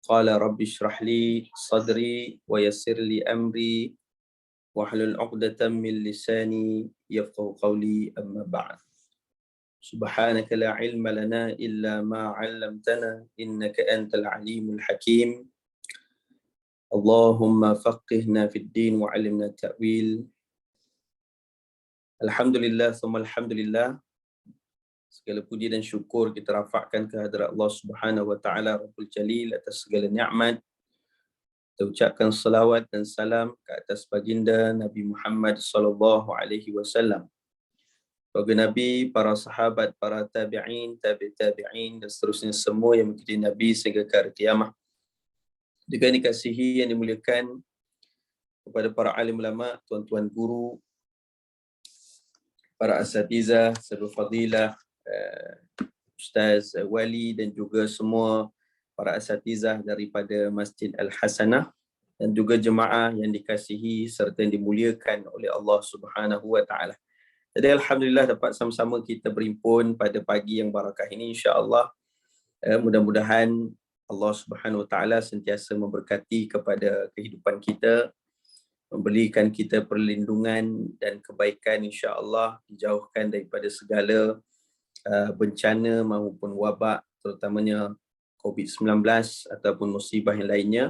قال رب اشرح لي صدري ويسر لي أمري واحلل عقدة من لساني يفقهوا قولي أما بعد. سبحانك لا علم لنا إلا ما علمتنا إنك أنت العليم الحكيم. اللهم فقهنا في الدين وعلمنا التأويل. Alhamdulillah, summa alhamdulillah. Segala puji dan syukur kita rafakkan kehadrat Allah Subhanahu wa taala Rabbul Jalil atas segala nikmat. Kita ucapkan salawat dan salam ke atas baginda Nabi Muhammad sallallahu alaihi wasallam. Bagi Nabi, para sahabat, para tabi'in, tabi'in dan seterusnya semua yang mengikuti Nabi sehingga ke hari kiamat. Juga dikasihi yang dimuliakan kepada para alim ulama, tuan-tuan guru, para asatizah, sahabat fadilah, Ustaz Wali dan juga semua para asatizah daripada Masjid Al-Hasanah dan juga jemaah yang dikasihi serta yang dimuliakan oleh Allah Subhanahu wa taala. Jadi alhamdulillah dapat sama-sama kita berhimpun pada pagi yang barakah ini insya-Allah. Mudah-mudahan Allah Subhanahu wa taala sentiasa memberkati kepada kehidupan kita, memberikan kita perlindungan dan kebaikan insya-Allah, dijauhkan daripada segala bencana maupun wabak, terutamanya COVID-19 ataupun musibah yang lainnya.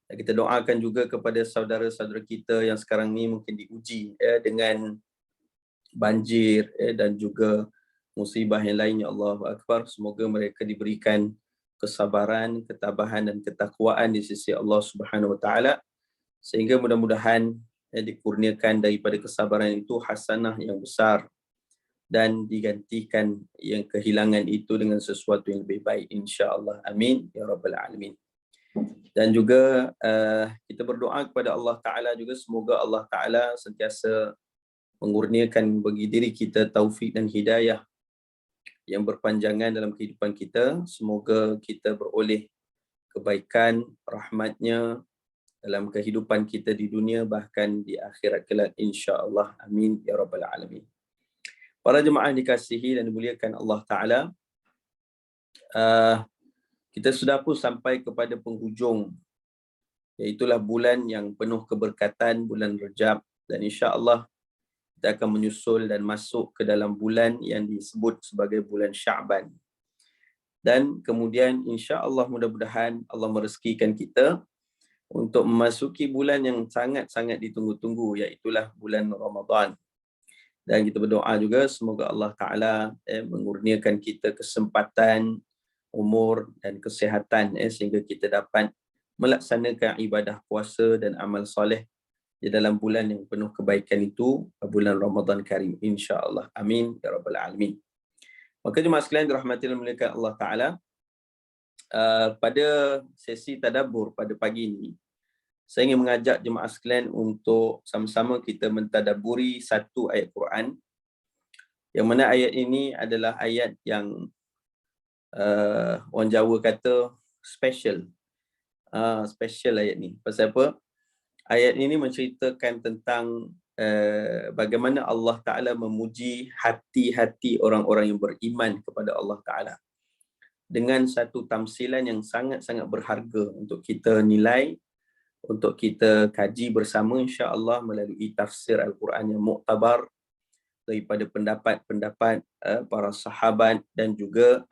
Dan kita doakan juga kepada saudara-saudara kita yang sekarang ni mungkin diuji dengan banjir dan juga musibah yang lainnya. Allahu Akbar. Semoga mereka diberikan kesabaran, ketabahan dan ketakwaan di sisi Allah Subhanahu wa taala, sehingga mudah-mudahan dikurniakan daripada kesabaran itu hasanah yang besar dan digantikan yang kehilangan itu dengan sesuatu yang lebih baik insya-Allah. Amin ya rabbal alamin. Dan juga kita berdoa kepada Allah Taala juga semoga Allah Taala sentiasa mengurniakan bagi diri kita taufik dan hidayah yang berpanjangan dalam kehidupan kita. Semoga kita beroleh kebaikan, rahmatnya dalam kehidupan kita di dunia bahkan di akhirat kelak insya-Allah. Amin ya rabbal alamin. Para jemaah dikasihi dan dimuliakan Allah Ta'ala, kita sudah pun sampai kepada penghujung, iaitulah bulan yang penuh keberkatan, bulan Rajab, dan insya-Allah kita akan menyusul dan masuk ke dalam bulan yang disebut sebagai bulan Sya'ban. Dan kemudian insya-Allah mudah-mudahan Allah merezekikan kita untuk memasuki bulan yang sangat-sangat ditunggu-tunggu, iaitulah bulan Ramadan. Dan kita berdoa juga semoga Allah Ta'ala mengurniakan kita kesempatan, umur dan kesihatan sehingga kita dapat melaksanakan ibadah puasa dan amal soleh di dalam bulan yang penuh kebaikan itu, bulan Ramadan Karim insya-Allah. Amin ya rabbal alamin. Maka jemaah sekalian dirahmati dan dimuliakan Allah Ta'ala, pada sesi tadabbur pada pagi ini saya ingin mengajak jemaah sekalian untuk sama-sama kita mentadabburi satu ayat Quran, yang mana ayat ini adalah ayat yang orang Jawa kata special. Special ayat ni. Pasal apa? Ayat ini menceritakan tentang bagaimana Allah Ta'ala memuji hati-hati orang-orang yang beriman kepada Allah Ta'ala dengan satu tamsilan yang sangat-sangat berharga untuk kita nilai, untuk kita kaji bersama insya-Allah melalui tafsir Al-Quran yang muktabar daripada pendapat-pendapat para sahabat dan juga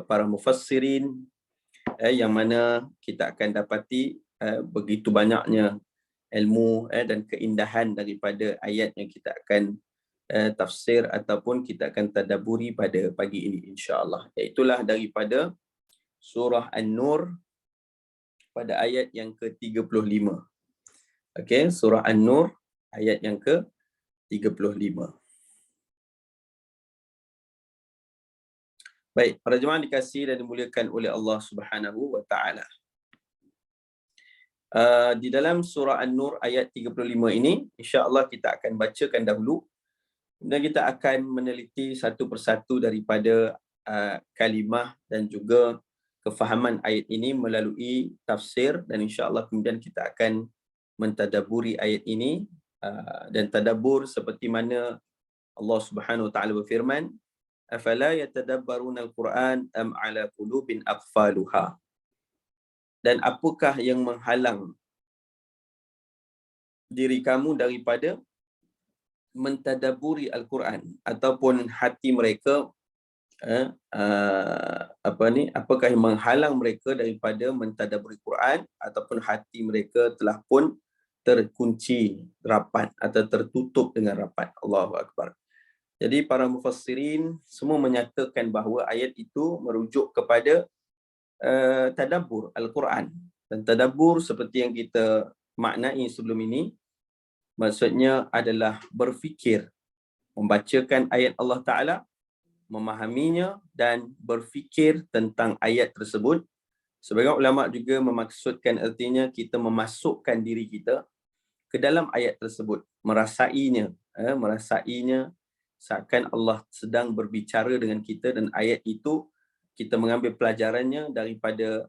para mufassirin, yang mana kita akan dapati begitu banyaknya ilmu dan keindahan daripada ayat yang kita akan tafsir ataupun kita akan tadabburi pada pagi ini insya-Allah. Iaitulah daripada surah An-Nur pada ayat yang ke-35. Okey, surah An-Nur ayat yang ke-35. Baik, para jemaah dikasihi dan dimuliakan oleh Allah Subhanahu wa taala. Di dalam surah An-Nur ayat 35 ini insya-Allah kita akan bacakan dahulu dan kita akan meneliti satu persatu daripada kalimah dan juga kefahaman ayat ini melalui tafsir, dan insya-Allah kemudian kita akan mentadabburi ayat ini dan tadabbur seperti mana Allah Subhanahu wa taala berfirman, afala yatadabbaruna al-Quran am ala qulubin aqfaluha. Dan apakah yang menghalang diri kamu daripada mentadaburi Al-Quran, ataupun hati mereka apakah yang menghalang mereka daripada mentadaburi Quran, ataupun hati mereka telah pun terkunci rapat atau tertutup dengan rapat. Allahu Akbar. Jadi para mufassirin semua menyatakan bahawa ayat itu merujuk kepada tadabbur Al-Quran. Dan tadabbur seperti yang kita maknai sebelum ini, maksudnya adalah berfikir, membacakan ayat Allah Ta'ala, memahaminya dan berfikir tentang ayat tersebut. Sebagian ulama juga memaksudkan artinya kita memasukkan diri kita ke dalam ayat tersebut, merasainya seakan Allah sedang berbicara dengan kita, dan ayat itu kita mengambil pelajarannya daripada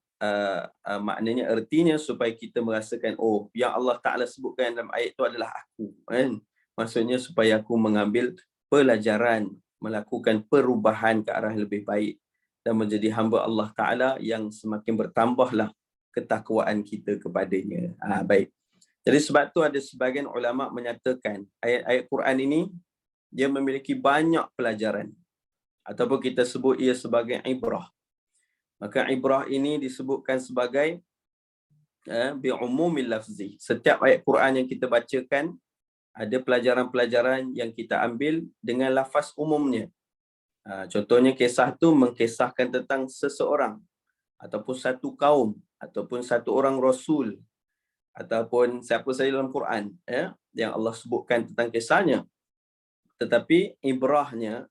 maknanya, artinya, supaya kita merasakan, oh, yang Allah Ta'ala sebutkan dalam ayat itu adalah aku, kan? Maksudnya supaya aku mengambil pelajaran, melakukan perubahan ke arah lebih baik dan menjadi hamba Allah Ta'ala yang semakin bertambahlah ketakwaan kita kepadanya. Baik. Jadi sebab tu ada sebagian ulama menyatakan ayat-ayat Quran ini dia memiliki banyak pelajaran, ataupun kita sebut ia sebagai ibrah. Maka ibrah ini disebutkan sebagai bi'umumil lafzi. Setiap ayat Quran yang kita bacakan ada pelajaran-pelajaran yang kita ambil dengan lafaz umumnya. Contohnya kisah tu mengkisahkan tentang seseorang, ataupun satu kaum, ataupun satu orang rasul, ataupun siapa saja dalam Quran yang Allah sebutkan tentang kisahnya. Tetapi ibrahnya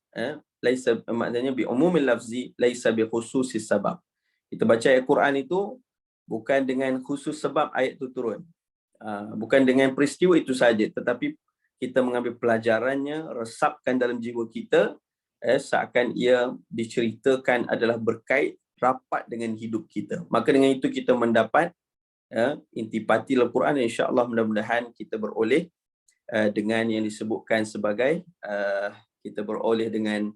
laisa, maknanya bi umumil lafzi laisa bi khususis sabab. Kita baca ayat Quran itu bukan dengan khusus sebab ayat itu turun. Bukan dengan peristiwa itu saja, tetapi kita mengambil pelajarannya, resapkan dalam jiwa kita, seakan ia diceritakan adalah berkait rapat dengan hidup kita. Maka dengan itu kita mendapat intipati Al-Quran, insya-Allah mudah-mudahan kita beroleh dengan yang disebutkan sebagai kita beroleh dengan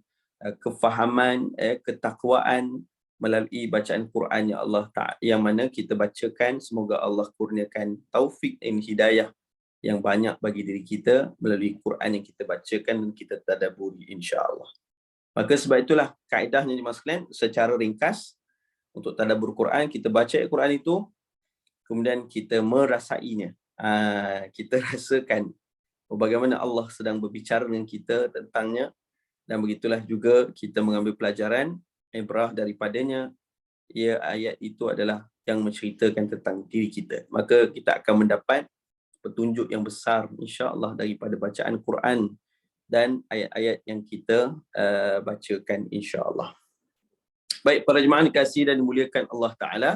kefahaman, ketakwaan melalui bacaan Quran yang Allah Ta'ala, yang mana kita bacakan. Semoga Allah kurniakan taufik dan hidayah yang banyak bagi diri kita melalui Quran yang kita bacakan dan kita tadabburi, insya-Allah. Maka sebab itulah kaedahnya jemaah sekalian, secara ringkas untuk tadabbur Quran, kita baca Quran itu, kemudian kita merasainya. Kita rasakan bagaimana Allah sedang berbicara dengan kita tentangnya, dan begitulah juga kita mengambil pelajaran ibrah daripadanya. Ia ayat itu adalah yang menceritakan tentang diri kita. Maka kita akan mendapat petunjuk yang besar, insya-Allah, daripada bacaan Quran dan ayat-ayat yang kita bacakan, insya-Allah. Baik, para jemaah dikasihi dan dimuliakan Allah Ta'ala,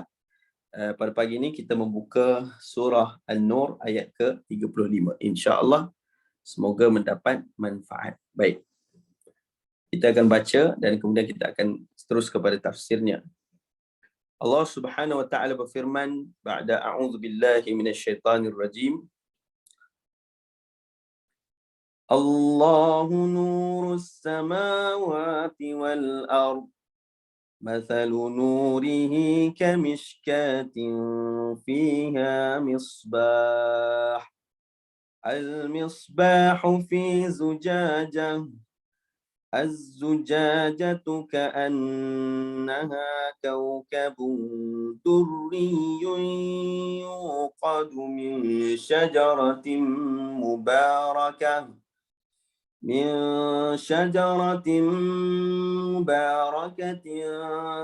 pada pagi ini kita membuka surah An-Nur ayat ke-35. Insya-Allah semoga mendapat manfaat. Baik, kita akan baca dan kemudian kita akan terus kepada tafsirnya. Allah Subhanahu wa taala berfirman, ba'da a'udzu billahi minasyaitonir rajim. Allahu nurus samawati wal ard. Mathalu nurihi kamishkatin fiha misbah. Al-misbahu fi zujajah. الزجاجة كأنها كوكب دري يوقد من شجرة مباركة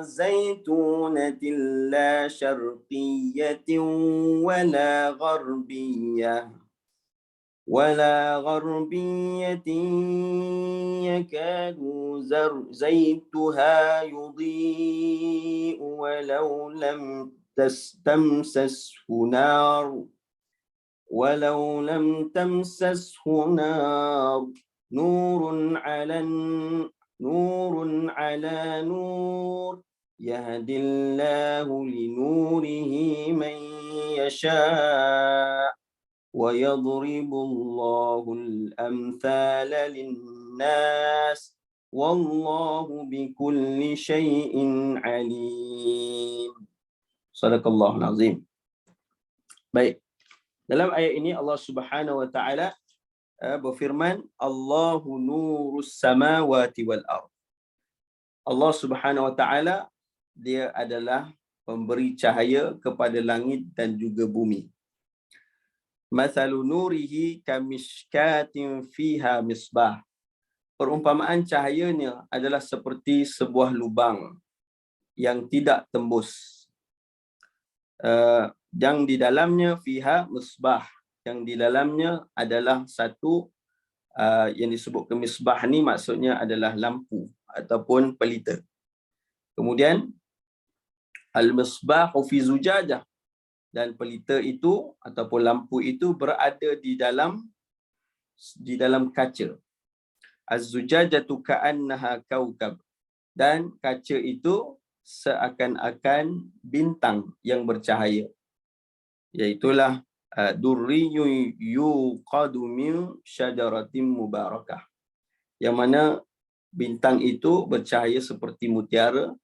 زيتونة لا شرقية ولا غربية يكاد زيتها يضيء ولو لم تمسسه نار نور على نور يهدي الله لنوره من يشاء ويضرب الله الأمثال للناس wallahu bikulli syai'in alim. Sadaqallahul azim. Baik. Dalam ayat ini Allah Subhanahu wa taala berfirman, Allahu nurus samawati wal ard. Allah Subhanahu wa taala dia adalah pemberi cahaya kepada langit dan juga bumi. Mathalu nurihi kamishkatin fiha misbah. Perumpamaan cahayanya adalah seperti sebuah lubang yang tidak tembus. Yang di dalamnya fiha misbah. Yang di dalamnya adalah satu yang disebut misbah ni maksudnya adalah lampu ataupun pelita. Kemudian al-misbahu fi zujajah, dan pelita itu ataupun lampu itu berada di dalam kaca. Az-zujajatu ka'annaha kaukab, dan kaca itu seakan-akan bintang yang bercahaya. Iaitulah durriyun yuqadu min syajaratin mubarakah, yang mana bintang itu bercahaya seperti mutiara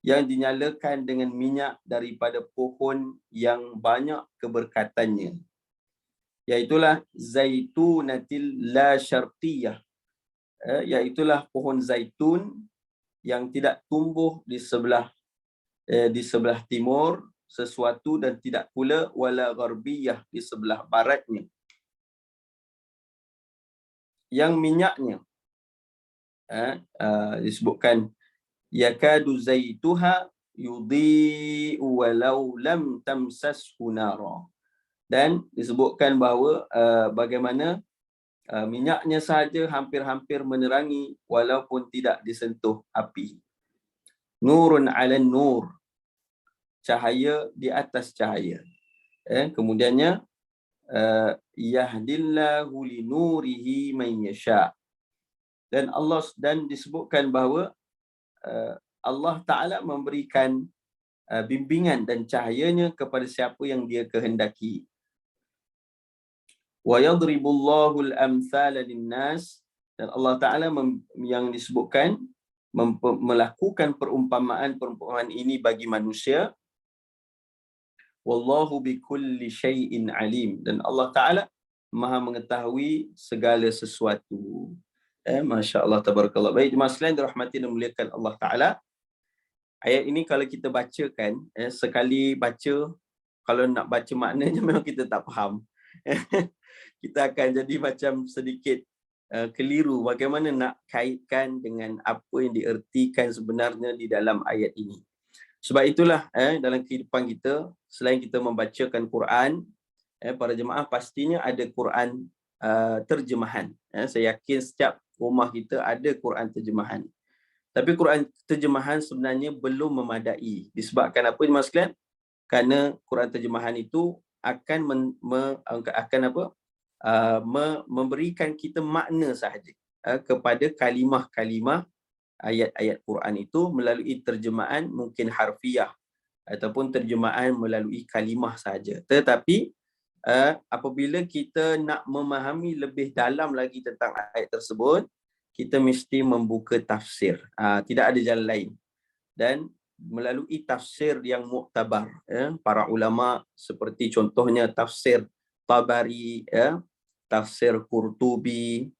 yang dinyalakan dengan minyak daripada pohon yang banyak keberkatannya. Iaitulah zaitunatil la syarqiyah, iaitulah pohon zaitun yang tidak tumbuh di sebelah timur sesuatu dan tidak pula wala gharbiyah di sebelah baratnya. Yang minyaknya disebutkan yakadu zaituha yudhi'u walau lam tamsashu nara, dan disebutkan bahawa bagaimana minyaknya sahaja hampir-hampir menerangi walaupun tidak disentuh api. Nurun 'alan nur, cahaya di atas cahaya. Kemudiannya yahdillahu linurihi man yasha, dan disebutkan bahawa Allah Ta'ala memberikan bimbingan dan cahayanya kepada siapa yang dia kehendaki. Wa yadribullahu al-amthala lin-nas, dan Allah Ta'ala yang disebutkan melakukan perumpamaan ini bagi manusia. Wallahu bikulli syai'in alim, dan Allah Ta'ala Maha mengetahui segala sesuatu. Masya Allah, tabarakallah. Baik, jemaah sekalian dirahmati dan dimuliakan Allah Ta'ala. Ayat ini kalau kita bacakan, sekali baca, kalau nak baca maknanya memang kita tak faham. Kita akan jadi macam sedikit keliru bagaimana nak kaitkan dengan apa yang diertikan sebenarnya di dalam ayat ini. Sebab itulah dalam kehidupan kita, selain kita membacakan Quran, para jemaah pastinya ada Quran terjemahan. Saya yakin setiap rumah kita ada Quran terjemahan. Tapi Quran terjemahan sebenarnya belum memadai. Disebabkan apa, jemaah sekalian? Kerana Quran terjemahan itu akan memberikan kita makna sahaja kepada kalimah-kalimah ayat-ayat Quran itu melalui terjemahan mungkin harfiah ataupun terjemahan melalui kalimah sahaja. Tetapi apabila kita nak memahami lebih dalam lagi tentang ayat tersebut, kita mesti membuka tafsir. Tidak ada jalan lain. Dan melalui tafsir yang muktabar, para ulama seperti contohnya tafsir Tabari, tafsir Qurtubi,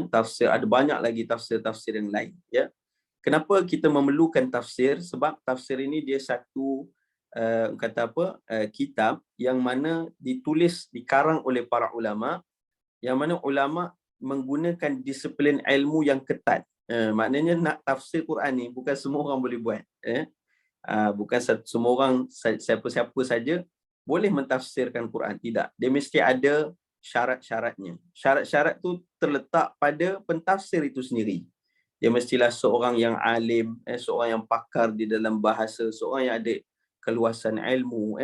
tafsir, ada banyak lagi tafsir-tafsir yang lain. Kenapa kita memerlukan tafsir? Sebab tafsir ini dia satu kitab yang mana dikarang oleh para ulama, yang mana ulama menggunakan disiplin ilmu yang ketat. Maknanya nak tafsir Quran ni bukan semua orang boleh buat. Bukan semua orang, siapa-siapa saja boleh mentafsirkan Quran. Tidak. Dia mesti ada syarat-syaratnya. Syarat-syarat tu terletak pada pentafsir itu sendiri. Dia mestilah seorang yang alim, seorang yang pakar di dalam bahasa, seorang yang ada keluasan ilmu.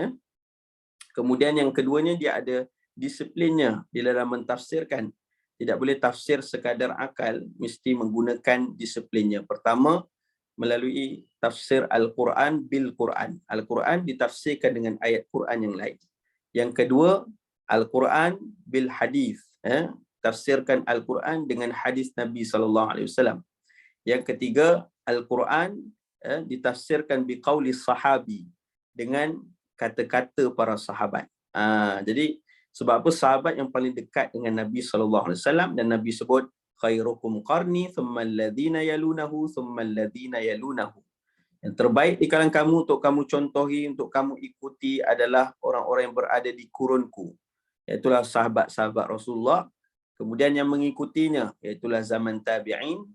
Kemudian yang keduanya, dia ada disiplinnya di dalam mentafsirkan. Tidak boleh tafsir sekadar akal, mesti menggunakan disiplinnya. Pertama, melalui tafsir Al-Quran bil Quran. Al-Quran ditafsirkan dengan ayat Quran yang lain. Yang kedua, Al-Quran bil hadis. Tafsirkan Al-Quran dengan hadis Nabi SAW. Yang ketiga, Al-Quran ditafsirkan biqauli sahabi, dengan kata-kata para sahabat. Jadi sebab apa sahabat yang paling dekat dengan Nabi SAW, dan Nabi sebut khairukum qarni thumma alladhina yalunahu thumma alladhina yalunahu. Yang terbaik di kalangan kamu untuk kamu contohi, untuk kamu ikuti adalah orang-orang yang berada di kurunku, iaitulah sahabat-sahabat Rasulullah. Kemudian yang mengikutinya iaitulah zaman tabi'in,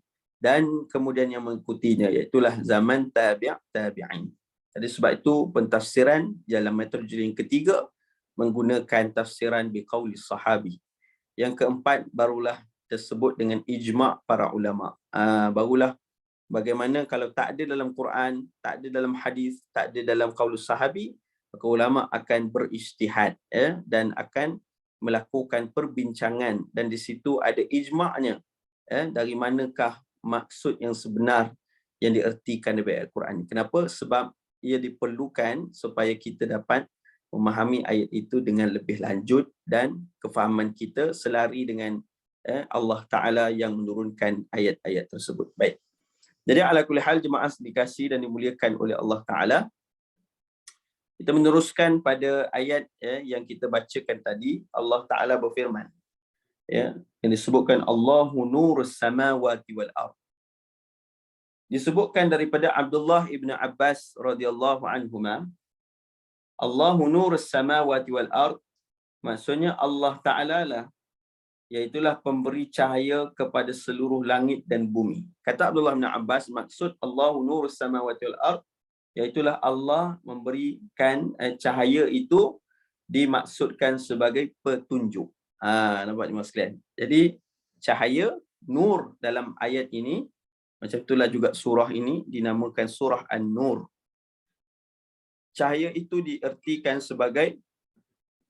dan kemudian yang mengikutinya iaitulah zaman tabi'in. Jadi sebab itu pentafsiran dalam metodologi yang ketiga menggunakan tafsiran biqauli sahabi. Yang keempat barulah tersebut dengan ijma' para ulama. Barulah bagaimana kalau tak ada dalam Quran, tak ada dalam hadis, tak ada dalam qaulus sahabi, maka ulama akan berijtihad dan akan melakukan perbincangan, dan di situ ada ijma'nya dari manakah maksud yang sebenar yang diertikan daripada Al-Quran. Kenapa? Sebab ia diperlukan supaya kita dapat memahami ayat itu dengan lebih lanjut, dan kefahaman kita selari dengan Allah Ta'ala yang menurunkan ayat-ayat tersebut. Baik. Jadi ala kulli hal jemaah dikasihi dan dimuliakan oleh Allah Ta'ala, kita meneruskan pada ayat yang kita bacakan tadi. Allah Ta'ala berfirman, yang disebutkan Allahu nurus samawati wal ardh. Disebutkan daripada Abdullah ibn Abbas radhiyallahu anhuma, Allahu nurus samawati wal ardh, maksudnya Allah Ta'ala lah, iaitulah pemberi cahaya kepada seluruh langit dan bumi. Kata Abdullah bin Abbas, maksud Allahu nurus samawati wal ardh, iaitulah Allah memberikan cahaya itu dimaksudkan sebagai petunjuk. Nampak jemaah sekalian. Jadi cahaya, nur dalam ayat ini, macam itulah juga surah ini dinamakan surah An-Nur. Cahaya itu diertikan sebagai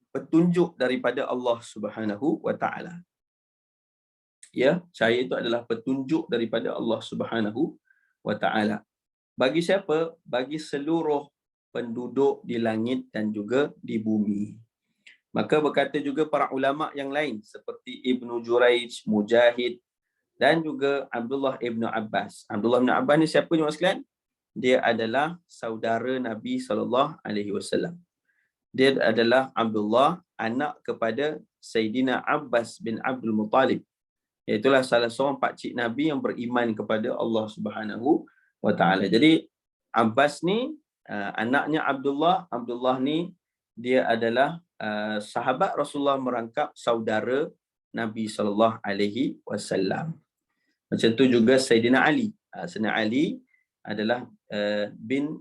petunjuk daripada Allah Subhanahu wa Ta'ala. Ya, cahaya itu adalah petunjuk daripada Allah Subhanahu wa Ta'ala. Bagi siapa? Bagi seluruh penduduk di langit dan juga di bumi. Maka berkata juga para ulama yang lain seperti Ibnu Juraij, Mujahid, dan juga Abdullah ibn Abbas. Abdullah ibn Abbas ni siapa jemaah sekalian? Dia adalah saudara Nabi SAW. Dia adalah Abdullah, anak kepada Sayyidina Abbas bin Abdul Muttalib. Iaitulah salah seorang pakcik Nabi yang beriman kepada Allah Subhanahu wa Ta'ala. Jadi Abbas ni anaknya Abdullah. Abdullah ni dia adalah sahabat Rasulullah merangkap saudara Nabi SAW. Macam tu juga Sayyidina Ali. Sayyidina Ali adalah bin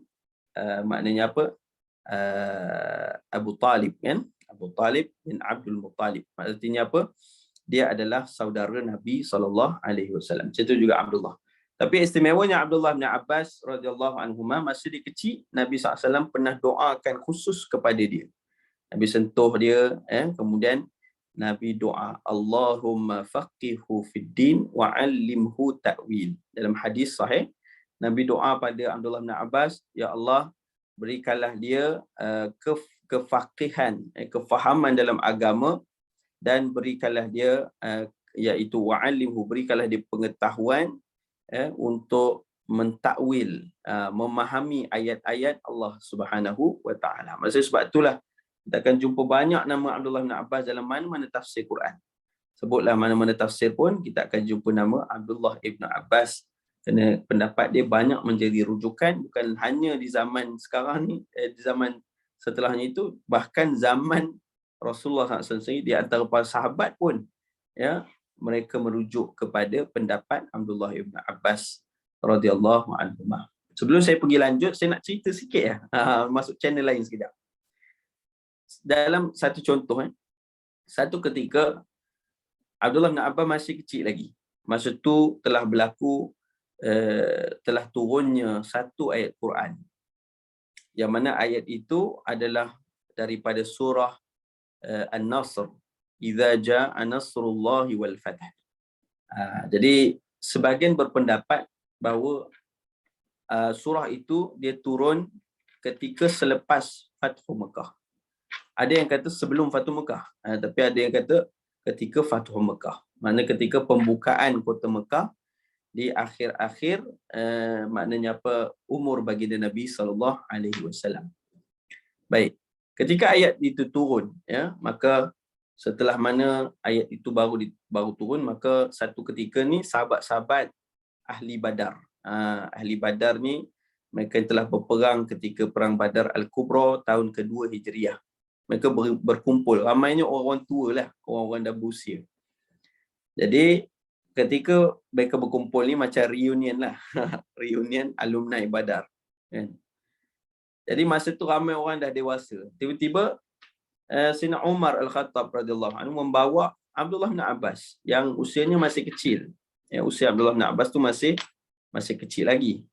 maknanya apa? Abu Talib, kan? Abu Talib bin Abdul Muttalib. Maksudnya apa? Dia adalah saudara Nabi SAW. Macam tu juga Abdullah. Tapi istimewanya Abdullah bin Abbas radhiyallahu anhuma, masa dia kecil, Nabi SAW pernah doakan khusus kepada dia. Nabi sentuh dia, kemudian Nabi doa, Allahumma faqihhu fid din wa 'allimhu ta'wil. Dalam hadis sahih, Nabi doa pada Abdullah bin Abbas, ya Allah, berikanlah dia kefaqihan, kefahaman dalam agama, dan berikanlah dia iaitu wa 'allimhu, berikanlah dia pengetahuan untuk mentakwil, memahami ayat-ayat Allah Subhanahu wa Ta'ala. Maksudnya sebab itulah kita akan jumpa banyak nama Abdullah bin Abbas dalam mana-mana tafsir Quran. Sebutlah mana-mana tafsir pun, kita akan jumpa nama Abdullah ibn Abbas. Kerana pendapat dia banyak menjadi rujukan, bukan hanya di zaman sekarang ni, di zaman setelahnya itu, bahkan zaman Rasulullah SAW, di antara para sahabat pun, ya, mereka merujuk kepada pendapat Abdullah ibn Abbas radhiyallahu anhu. Sebelum saya pergi lanjut, saya nak cerita sikit ya, masuk channel lain sekejap. Dalam satu contoh, satu ketika Abdullah bin Abbas masih kecil lagi. Masa tu telah berlaku, telah turunnya satu ayat Quran. Yang mana ayat itu adalah daripada surah An-Nasr. Idza jaa nasrullahi wal fath. Jadi sebagian berpendapat bahawa surah itu dia turun ketika selepas Fathu Mekah. Ada yang kata sebelum Fathu Mekah, tapi ada yang kata ketika Fathu Mekah. Maksudnya ketika pembukaan kota Mekah, di akhir-akhir maknanya apa, umur baginda Nabi SAW. Baik, ketika ayat itu turun, ya, maka setelah mana ayat itu baru turun, maka satu ketika ni sahabat-sahabat ahli Badar, ahli Badar ni mereka telah berperang ketika perang Badar Al-Kubra tahun kedua Hijriah. Mereka berkumpul, ramainya orang tua lah, orang-orang dah berusia. Jadi ketika mereka berkumpul ni macam reunion lah, reunion alumni Badar, kan. Jadi masa tu ramai orang dah dewasa. Tiba-tiba Sayyidina Umar Al-Khattab radhiyallahu anhu membawa Abdullah bin Abbas yang usianya masih kecil. Ya, usia Abdullah bin Abbas tu masih kecil lagi.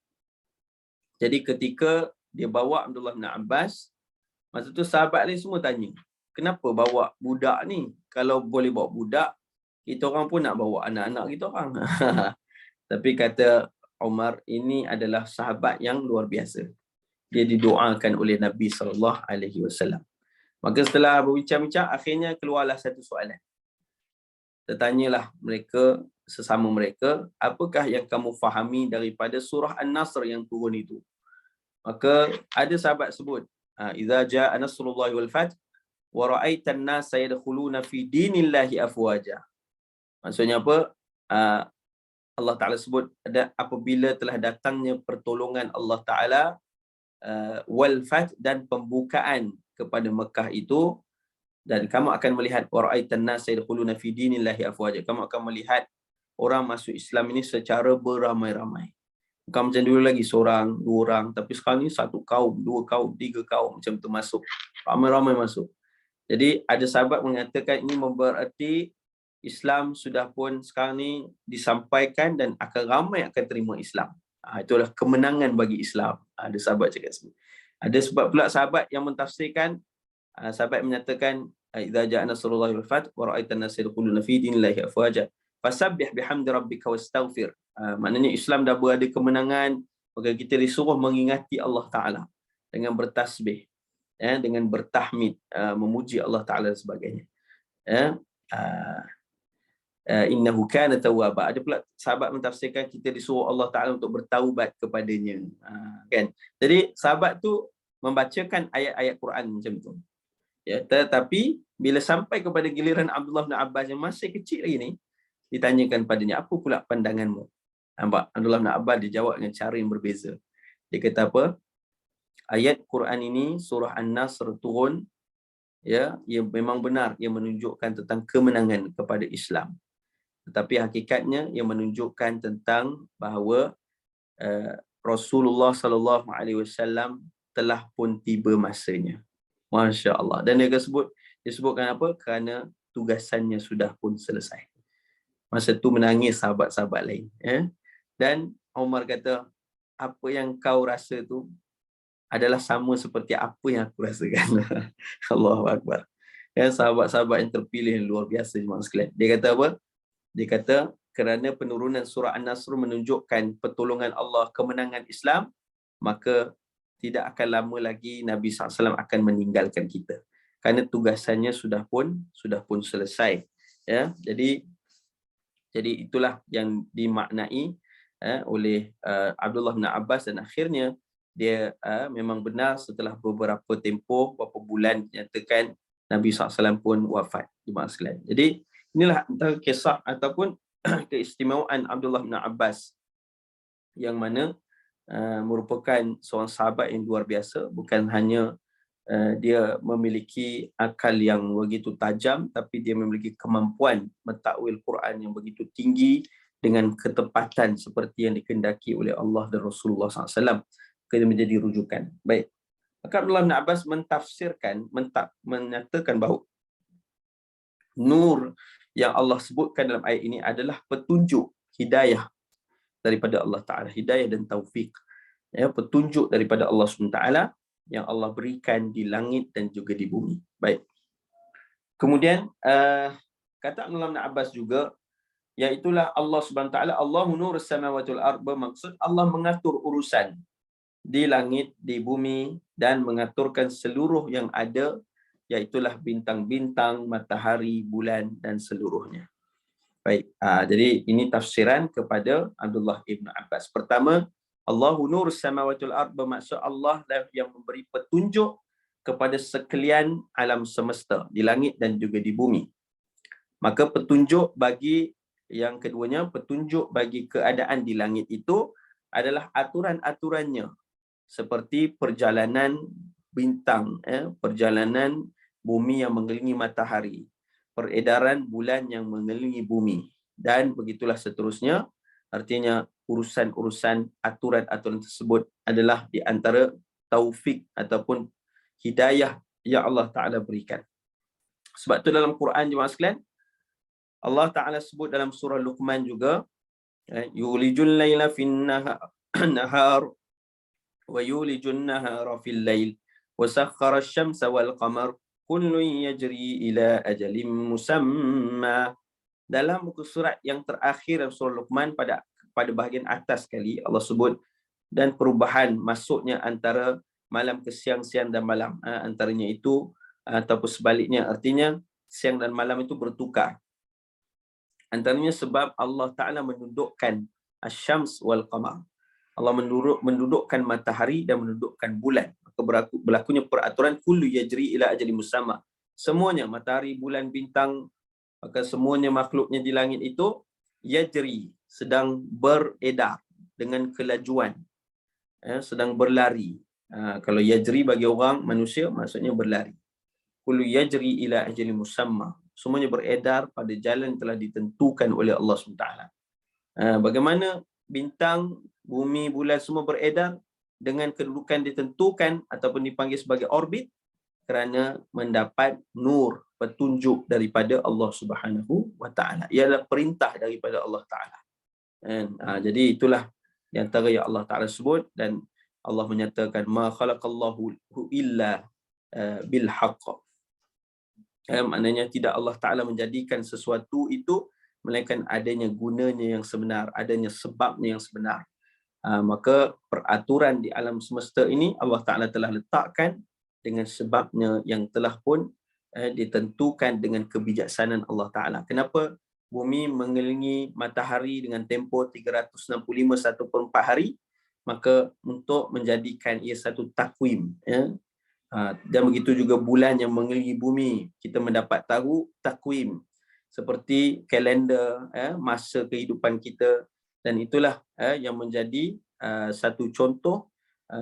Jadi ketika dia bawa Abdullah bin Abbas, masa tu sahabat lain semua tanya, kenapa bawa budak ni? Kalau boleh bawa budak, kita orang pun nak bawa anak-anak kita orang. Tapi kata Umar, ini adalah sahabat yang luar biasa. Dia didoakan oleh Nabi SAW. Maka setelah berbincang-bincang, akhirnya keluarlah satu soalan. Tertanyalah mereka, sesama mereka, apakah yang kamu fahami daripada surah An-Nasr yang turun itu? Maka ada sahabat sebut, idza jaa nasrullahi wal fath wa ra'aitan nasa yadkhuluna fi dinillahi afwaja. Maksudnya apa? Allah Ta'ala sebut, apabila telah datangnya pertolongan Allah Ta'ala, wal fath, dan pembukaan kepada Mekah itu, dan kamu akan melihat waraitan nas yadkhuluna fi dinillahi afwaja, kamu akan melihat orang masuk Islam ini secara beramai-ramai. Bukan macam dulu lagi seorang, dua orang, tapi sekarang ni satu kaum, dua kaum, tiga kaum macam tu masuk, ramai-ramai masuk. Jadi ada sahabat mengatakan ini berarti Islam sudah pun sekarang ni disampaikan dan akan ramai akan terima Islam. Itulah kemenangan bagi Islam. Ada sahabat cakap sebut. Ada sebab pula sahabat yang mentafsirkan, sahabat menyatakan idza jaa nasrullahi wal fath wa ra'aitan nas yadkhuluna fi dinillahi afwaja fasabbih bihamdi rabbika wastaghfir. Maknanya Islam dah berada kemenangan, maka kita disuruh mengingati Allah Taala dengan bertasbih, ya, dengan bertahmid, memuji Allah Taala dan sebagainya. Ya, innahu kana tawwaba. Ada pula sahabat mentafsirkan kita disuruh Allah Taala untuk bertaubat kepadanya, kan. Jadi sahabat tu membacakan ayat-ayat Quran macam tu, ya, tetapi bila sampai kepada giliran Abdullah bin Abbas yang masih kecil lagi ni, ditanyakan padanya, apa pula pandanganmu? Nampak, Abdullah bin Abbas dia jawab dengan cara yang berbeza. Dia kata apa? Ayat Quran ini, surah An-Nasr turun, ya, ia memang benar, ia menunjukkan tentang kemenangan kepada Islam. Tetapi hakikatnya ia menunjukkan tentang bahawa Rasulullah sallallahu alaihi wasallam telah pun tiba masanya. Masya-Allah. Dan dia disebutkan apa? Kerana tugasannya sudah pun selesai. Masa tu menangis sahabat-sahabat lain, ya. Dan Umar kata, apa yang kau rasa tu adalah sama seperti apa yang aku rasakan. Allahu Akbar. Ya, sahabat-sahabat yang terpilih yang luar biasa jemaah sekalian. Dia kata apa? Dia kata kerana penurunan surah An-Nasr menunjukkan pertolongan Allah, kemenangan Islam, maka tidak akan lama lagi Nabi SAW akan meninggalkan kita. Kerana tugasannya sudah pun selesai. Ya, jadi itulah yang dimaknai oleh Abdullah bin Abbas, dan akhirnya dia memang benar setelah beberapa tempoh, beberapa bulan dinyatakan Nabi SAW pun wafat. Jemaah sekalian. Jadi inilah antara kisah ataupun keistimewaan Abdullah bin Abbas, yang mana merupakan seorang sahabat yang luar biasa. Bukan hanya dia memiliki akal yang begitu tajam, tapi dia memiliki kemampuan mentakwil Quran yang begitu tinggi dengan ketepatan seperti yang dikehendaki oleh Allah dan Rasulullah SAW. Kena menjadi rujukan. Baik. Maka Abdullah bin Abbas menyatakan bahawa nur yang Allah sebutkan dalam ayat ini adalah petunjuk hidayah daripada Allah Ta'ala. Hidayah dan taufik. Ya, petunjuk daripada Allah SWT yang Allah berikan di langit dan juga di bumi. Baik. Kemudian kata Abdullah bin Abbas juga, iaitulah Allah SWT, Allahu nurus samawati wal ardh, bermaksud Allah mengatur urusan di langit, di bumi, dan mengaturkan seluruh yang ada, iaitulah bintang-bintang, matahari, bulan dan seluruhnya. Baik, jadi ini tafsiran kepada Abdullah ibn Abbas. Pertama, Allahu nur samawati wal ard, bermaksud Allah yang memberi petunjuk kepada sekalian alam semesta di langit dan juga di bumi. Maka petunjuk bagi yang keduanya, petunjuk bagi keadaan di langit itu adalah aturan-aturannya, seperti perjalanan bintang, perjalanan bumi yang mengelilingi matahari, peredaran bulan yang mengelilingi bumi, dan begitulah seterusnya. Artinya urusan-urusan aturan-aturan tersebut adalah di antara taufik ataupun hidayah yang Allah Ta'ala berikan. Sebab tu dalam Quran jemaah sekalian, Allah Ta'ala sebut dalam surah Luqman juga, yulijul layla fin nahar wa yulijun nahara fil lail wa sakhkhara asy-syamsa wal qamar kullun yajri ila ajalin musamma. Dalam muka surat yang terakhir dalam surah Luqman, pada bahagian atas sekali Allah sebut, dan perubahan masuknya antara malam ke siang, siang dan malam, antaranya itu ataupun sebaliknya, artinya siang dan malam itu bertukar. Antaranya sebab Allah Ta'ala mendudukkan asy-syams wal qamar, Allah mendudukkan matahari dan mendudukkan bulan. Maka berlakunya peraturan kullu yajri ila ajali musamma. Semuanya, matahari, bulan, bintang, maka semuanya makhluknya di langit itu yajri, sedang beredar dengan kelajuan, sedang berlari. Kalau yajri bagi orang manusia maksudnya berlari. Kullu yajri ila ajali musamma, semuanya beredar pada jalan telah ditentukan oleh Allah SWT. Bagaimana bintang, bumi, bulan semua beredar dengan kedudukan ditentukan ataupun dipanggil sebagai orbit? Kerana mendapat nur, petunjuk daripada Allah Subhanahu wa Ta'ala. Ialah perintah daripada Allah Ta'ala. Jadi itulah di antara yang Allah Ta'ala sebut, dan Allah menyatakan ma khalaqallahu illa bil haqq. Maknanya tidak Allah Ta'ala menjadikan sesuatu itu melainkan adanya gunanya yang sebenar, adanya sebabnya yang sebenar. Maka peraturan di alam semesta ini Allah Ta'ala telah letakkan dengan sebabnya yang telah pun ditentukan dengan kebijaksanaan Allah Ta'ala. Kenapa bumi mengelilingi matahari dengan tempoh 365 1/4 hari? Maka untuk menjadikan ia satu takwim, dan begitu juga bulan yang mengelilingi bumi, kita mendapat tahu takwim seperti kalender, masa kehidupan kita, dan itulah yang menjadi satu contoh,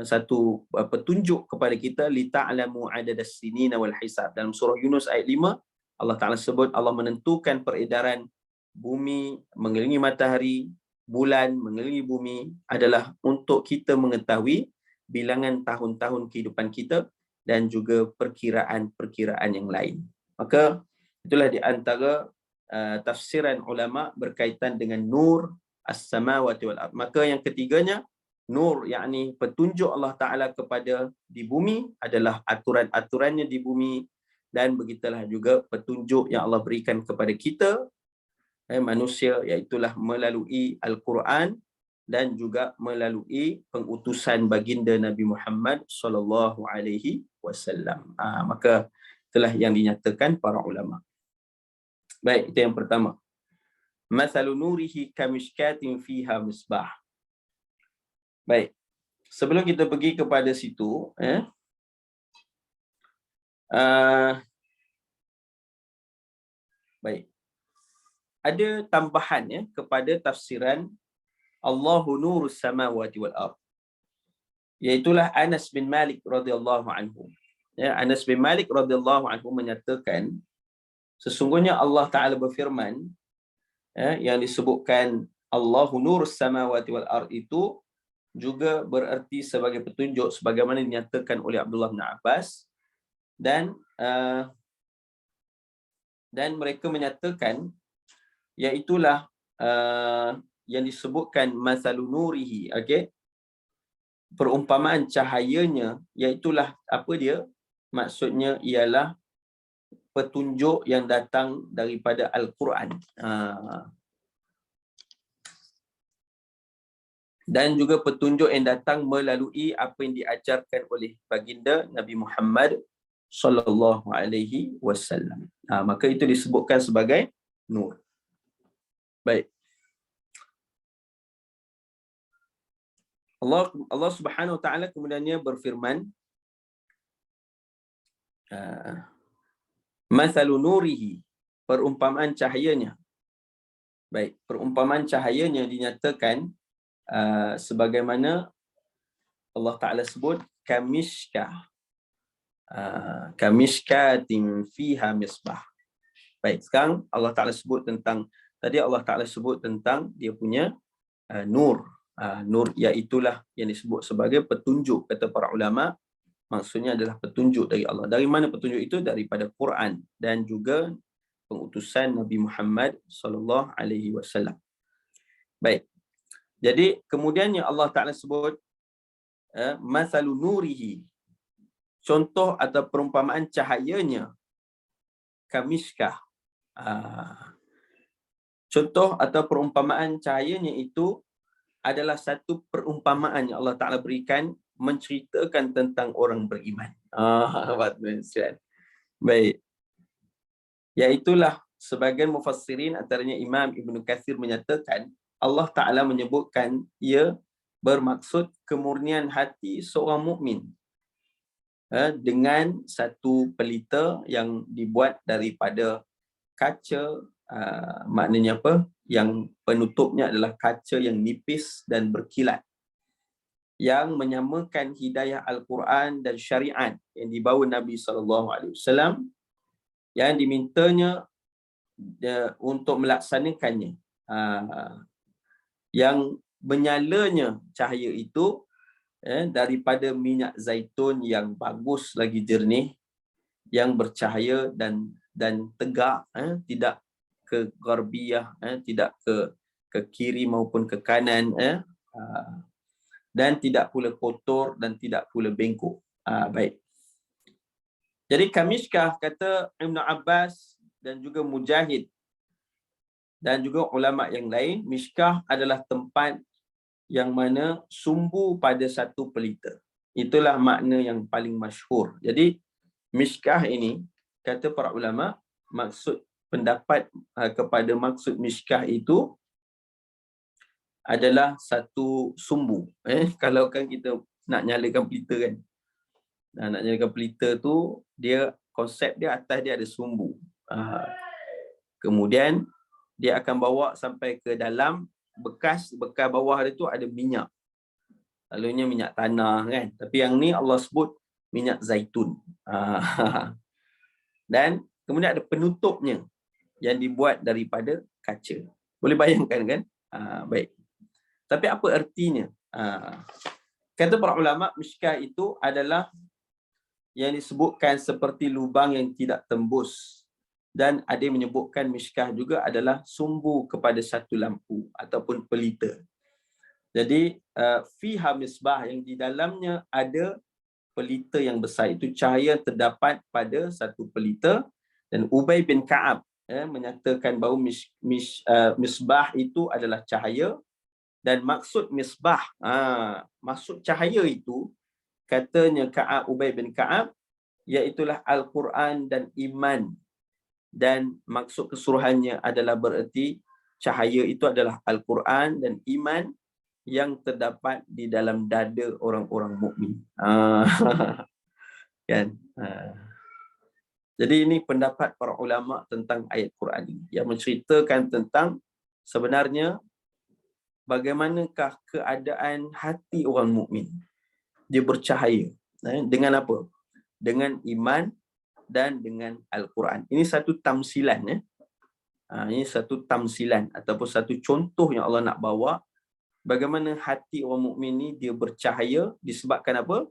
satu petunjuk kepada kita, li ta'lamu adadas sinina wal hisab. Dalam surah Yunus ayat 5, Allah Ta'ala sebut Allah menentukan peredaran bumi mengelilingi matahari, bulan mengelilingi bumi adalah untuk kita mengetahui bilangan tahun-tahun kehidupan kita dan juga perkiraan-perkiraan yang lain. Maka itulah di antara tafsiran ulama berkaitan dengan nur as-samawati wal ard. Maka yang ketiganya, nur, yakni petunjuk Allah Ta'ala kepada di bumi adalah aturan-aturannya di bumi, dan begitulah juga petunjuk yang Allah berikan kepada kita manusia, iaitulah melalui Al-Quran dan juga melalui pengutusan baginda Nabi Muhammad sallallahu alaihi wasallam. Maka itulah yang dinyatakan para ulama. Baik, itu yang pertama. Mathalu nurihi kamishkatin fiha misbah. Baik. Sebelum kita pergi kepada situ, baik. Ada tambahan kepada tafsiran Allahu nurus samawati wal ard. Iaitulah Anas bin Malik radhiyallahu anhu. Anas bin Malik radhiyallahu anhu menyatakan, sesungguhnya Allah Ta'ala berfirman, yang disebutkan Allahu nurus samawati wal ard itu juga bererti sebagai petunjuk sebagaimana dinyatakan oleh Abdullah bin Abbas, dan mereka menyatakan iaitulah yang disebutkan masalu nurihi, okey, perumpamaan cahayanya, iaitulah apa dia? Maksudnya ialah petunjuk yang datang daripada Al-Quran. Dan juga petunjuk yang datang melalui apa yang diajarkan oleh baginda Nabi Muhammad sallallahu alaihi wasallam. Maka itu disebutkan sebagai nur. Baik. Allah Subhanahu wa taala kemudiannya berfirman, mathalu nurihi, perumpamaan cahayanya. Baik, perumpamaan cahayanya dinyatakan sebagaimana Allah Taala sebut kamishkah, kamishkatin fiha misbah. Baik, sekarang Allah Taala sebut tentang, tadi Allah Taala sebut tentang dia punya nur. Nur iaitulah yang disebut sebagai petunjuk, kata para ulama. Maksudnya adalah petunjuk dari Allah. Dari mana petunjuk itu? Daripada Quran dan juga pengutusan Nabi Muhammad sallallahu alaihi wasallam. Baik. Jadi kemudiannya Allah Taala sebut mathalu nurihi, contoh atau perumpamaan cahayanya, kamishkah. Contoh atau perumpamaan cahayanya itu adalah satu perumpamaan yang Allah Ta'ala berikan menceritakan tentang orang beriman. Baik. Iaitulah sebagian mufassirin antaranya Imam Ibn Katsir menyatakan Allah Ta'ala menyebutkan ia bermaksud kemurnian hati seorang mukmin dengan satu pelita yang dibuat daripada kaca, maknanya apa? Yang penutupnya adalah kaca yang nipis dan berkilat, yang menyamakan hidayah Al-Quran dan syariat yang dibawa Nabi SAW, yang dimintanya untuk melaksanakannya. Yang menyalanya cahaya itu daripada minyak zaitun yang bagus lagi jernih, yang bercahaya dan tegak, tidak ke garbiyah, tidak ke kiri maupun ke kanan, dan tidak pula kotor dan tidak pula bengkok. Baik. Jadi kamishkah, kata Ibn Abbas dan juga Mujahid dan juga ulama yang lain, mishkah adalah tempat yang mana sumbu pada satu pelita. Itulah makna yang paling masyhur. Jadi mishkah ini, kata para ulama, maksud pendapat kepada maksud mishkah itu adalah satu sumbu. Kalau kan kita nak nyalakan pelita kan, nak nyalakan pelita tu, dia konsep dia atas dia ada sumbu. Kemudian dia akan bawa sampai ke dalam, bekas bawah dia tu ada minyak. Selalunya minyak tanah kan. Tapi yang ni Allah sebut minyak zaitun. Dan kemudian ada penutupnya yang dibuat daripada kaca. Boleh bayangkan kan? Baik. Tapi apa artinya? Kata para ulama, mishkah itu adalah yang disebutkan seperti lubang yang tidak tembus. Dan ada yang menyebutkan mishkah juga adalah sumbu kepada satu lampu ataupun pelita. Jadi fiha misbah, yang di dalamnya ada pelita yang besar. Itu cahaya terdapat pada satu pelita. Dan Ubay bin Ka'ab menyatakan bahawa misbah itu adalah cahaya. Dan maksud misbah, maksud cahaya itu, katanya Ubay bin Ka'ab, iaitulah Al-Quran dan iman. Dan maksud keseluruhannya adalah bererti cahaya itu adalah Al-Quran dan iman yang terdapat di dalam dada orang-orang mukmin. Kan? Jadi ini pendapat para ulama tentang ayat Quran ini, yang menceritakan tentang sebenarnya bagaimanakah keadaan hati orang mukmin. Dia bercahaya. Dengan apa? Dengan iman dan dengan Al-Quran. Ini satu tamsilan. Ini satu tamsilan ataupun satu contoh yang Allah nak bawa. Bagaimana hati orang mukmin ni dia bercahaya disebabkan apa?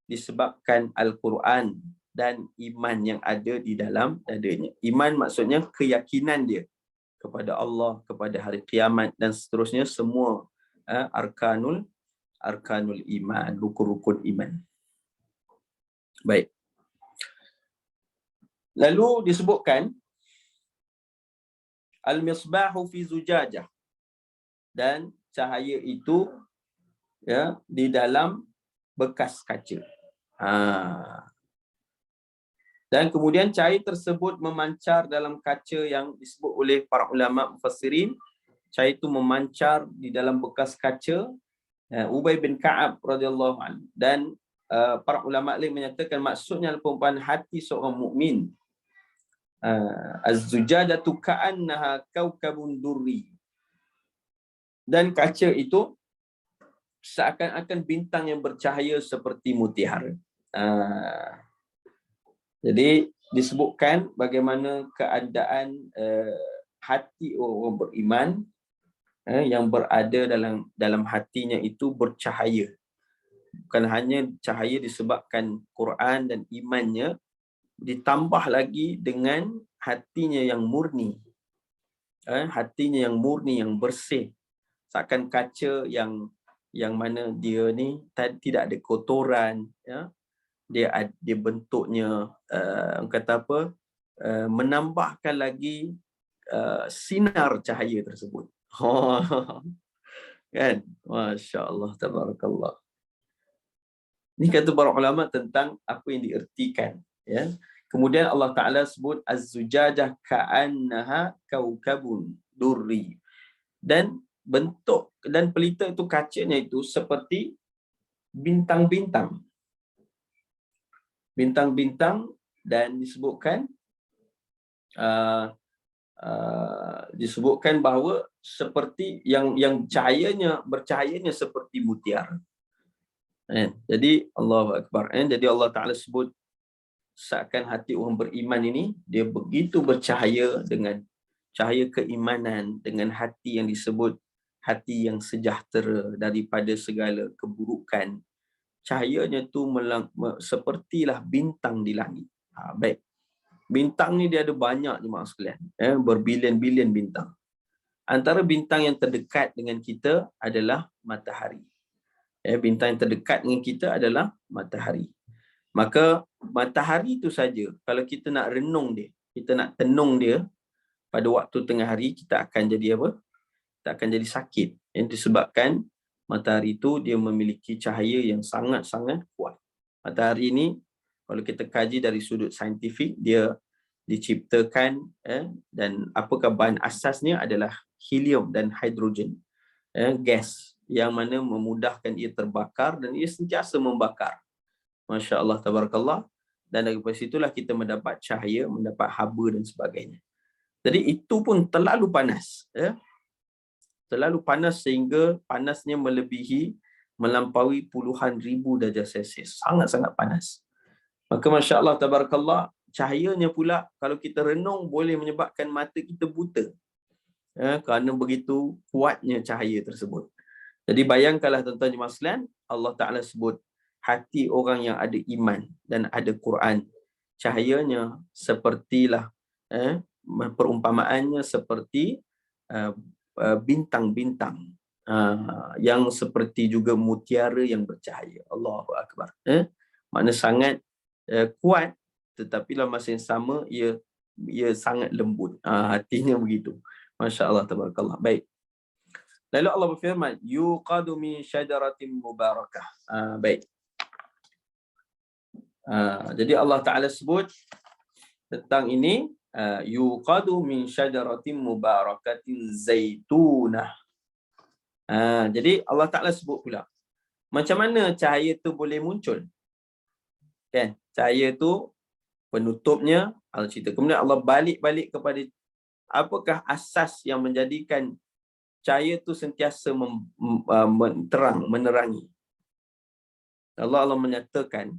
Disebabkan Al-Quran dan iman yang ada di dalam dadanya. Iman maksudnya keyakinan dia kepada Allah, kepada hari kiamat dan seterusnya, semua arkanul iman, rukun-rukun iman. Baik. Lalu disebutkan al-misbahu fi zujajah, dan cahaya itu di dalam bekas kaca. Dan kemudian cahaya tersebut memancar dalam kaca yang disebut oleh para ulama mufassirin cahaya itu memancar di dalam bekas kaca Ubay bin Ka'ab radhiyallahu anhu. Dan para ulama lain menyatakan maksudnya perumpamaan hati seorang mukmin. Az-zujajatu ka'annaha kaukabun durri. Dan kaca itu seakan-akan bintang yang bercahaya seperti mutiara. Jadi disebutkan bagaimana keadaan hati orang beriman yang berada dalam hatinya itu bercahaya. Bukan hanya cahaya disebabkan Quran dan imannya, ditambah lagi dengan hatinya yang murni. Hatinya yang murni, yang bersih. Seakan kaca yang mana dia ni tidak ada kotoran, ya. Dia bentuknya kata apa, menambahkan lagi sinar cahaya tersebut. Kan, Masya Allah, tabarakallah. Ini kata para ulama tentang apa yang diertikan, ya. Kemudian Allah Ta'ala sebut az-zujajah ka'annaha kaukabun durri. Dan bentuk dan pelita itu, kacanya itu seperti bintang-bintang. Bintang-bintang, dan disebutkan disebutkan bahawa seperti yang bercahayanya seperti mutiara. Jadi Allahu Akbar. Jadi Allah Ta'ala sebut seakan hati orang beriman ini dia begitu bercahaya dengan cahaya keimanan, dengan hati yang disebut hati yang sejahtera daripada segala keburukan. Cahayanya tu sepertilah bintang di langit. Baik. Bintang ni dia ada banyak jemaah sekalian, berbilion-bilion bintang. Antara bintang yang terdekat dengan kita adalah matahari. Bintang yang terdekat dengan kita adalah matahari. Maka matahari itu saja, kalau kita nak renung dia, kita nak tenung dia pada waktu tengah hari, kita akan jadi apa? Kita akan jadi sakit. Yang disebabkan matahari itu dia memiliki cahaya yang sangat-sangat kuat. Matahari ini kalau kita kaji dari sudut saintifik, dia diciptakan dan apakah bahan asasnya adalah helium dan hidrogen, gas yang mana memudahkan ia terbakar dan ia sentiasa membakar. Masya Allah, tabarakallah. Dan daripada situlah kita mendapat cahaya, mendapat haba dan sebagainya. Jadi itu pun terlalu panas, terlalu panas sehingga panasnya melampaui puluhan ribu darjah Celsius. Sangat-sangat panas. Maka Masya Allah, tabarakallah, cahayanya pula kalau kita renung boleh menyebabkan mata kita buta, kerana begitu kuatnya cahaya tersebut. Jadi bayangkanlah tuan-tuan jemaah sekalian, Allah Ta'ala sebut hati orang yang ada iman dan ada Quran, cahayanya sepertilah perumpamaannya seperti bintang-bintang yang seperti juga mutiara yang bercahaya. Allahu Akbar. Makna sangat kuat, tetapi dalam masa yang sama ia sangat lembut. Hatinya begitu. Masya Allah, tabarakallah. Baik. Lalu Allah berfirman, yuqadu min syajaratin mubarakah. Baik. Jadi Allah Ta'ala sebut tentang ini, yuqadu min syajaratin mubarakatin zaitunah. Jadi Allah Ta'ala sebut pula, macam mana cahaya tu boleh muncul? Kan? Cahaya tu penutupnya Allah cerita. Kemudian Allah balik kepada apakah asas yang menjadikan cahaya tu sentiasa menerangi. Allah menyatakan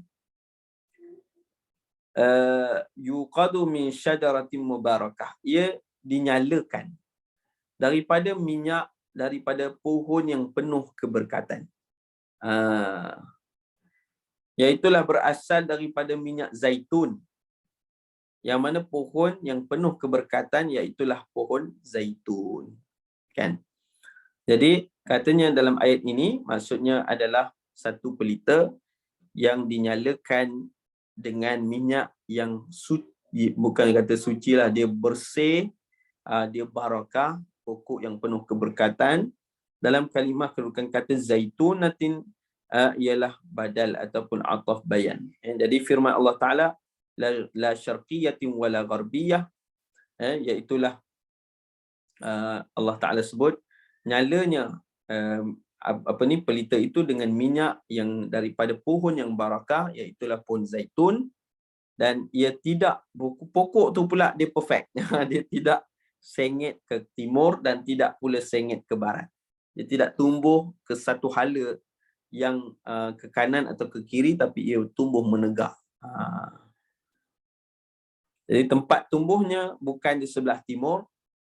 yuqadu min syajaratin mubarakah. Ia dinyalakan daripada minyak, daripada pohon yang penuh keberkatan. Iaitulah berasal daripada minyak zaitun. Yang mana pohon yang penuh keberkatan iaitulah pohon zaitun. Kan? Jadi katanya dalam ayat ini maksudnya adalah satu pelita yang dinyalakan dengan minyak yang suci, bukan kata suci lah, dia bersih, dia barakah, pokok yang penuh keberkatan. Dalam kalimah kedudukan kata zaitunatin ialah badal ataupun ataf bayan. Jadi firman Allah Ta'ala la syarqiyatin wala gharbiyah, iaitulah Allah Ta'ala sebut nyalanya pelita itu dengan minyak yang daripada pohon yang barakah, iaitulah pohon zaitun, dan ia tidak, pokok tu pula dia perfect. Dia tidak sengit ke timur dan tidak pula sengit ke barat. Dia tidak tumbuh ke satu hala yang ke kanan atau ke kiri, tapi ia tumbuh menegak. Jadi tempat tumbuhnya bukan di sebelah timur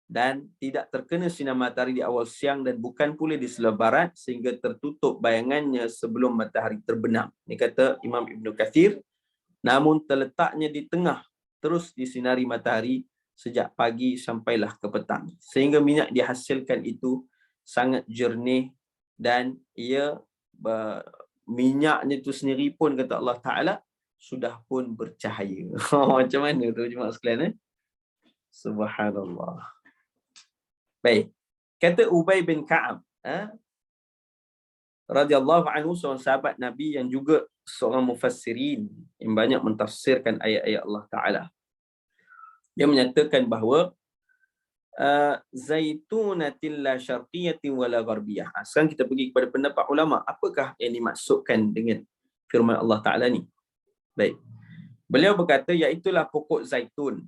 dan tidak terkena sinar matahari di awal siang, dan bukan pula di sebelah barat sehingga tertutup bayangannya sebelum matahari terbenam. Ini kata Imam Ibn Kathir. Namun terletaknya di tengah, terus disinari matahari sejak pagi sampailah ke petang, sehingga minyak dihasilkan itu sangat jernih, dan ia minyaknya itu sendiri pun, kata Allah Ta'ala, sudah pun bercahaya. Macam mana tu jemaah sekalian? Subhanallah. Baik. Kata Ubay bin Ka'ab, radhiyallahu anhu, seorang sahabat Nabi yang juga seorang mufassirin yang banyak mentafsirkan ayat-ayat Allah Ta'ala. Dia menyatakan bahawa zaitunatin la syarqiyatin wala gharbiyah. Sekarang kita pergi kepada pendapat ulama, apakah yang dimaksudkan dengan firman Allah Ta'ala ni? Baik. Beliau berkata, iaitulah pokok zaitun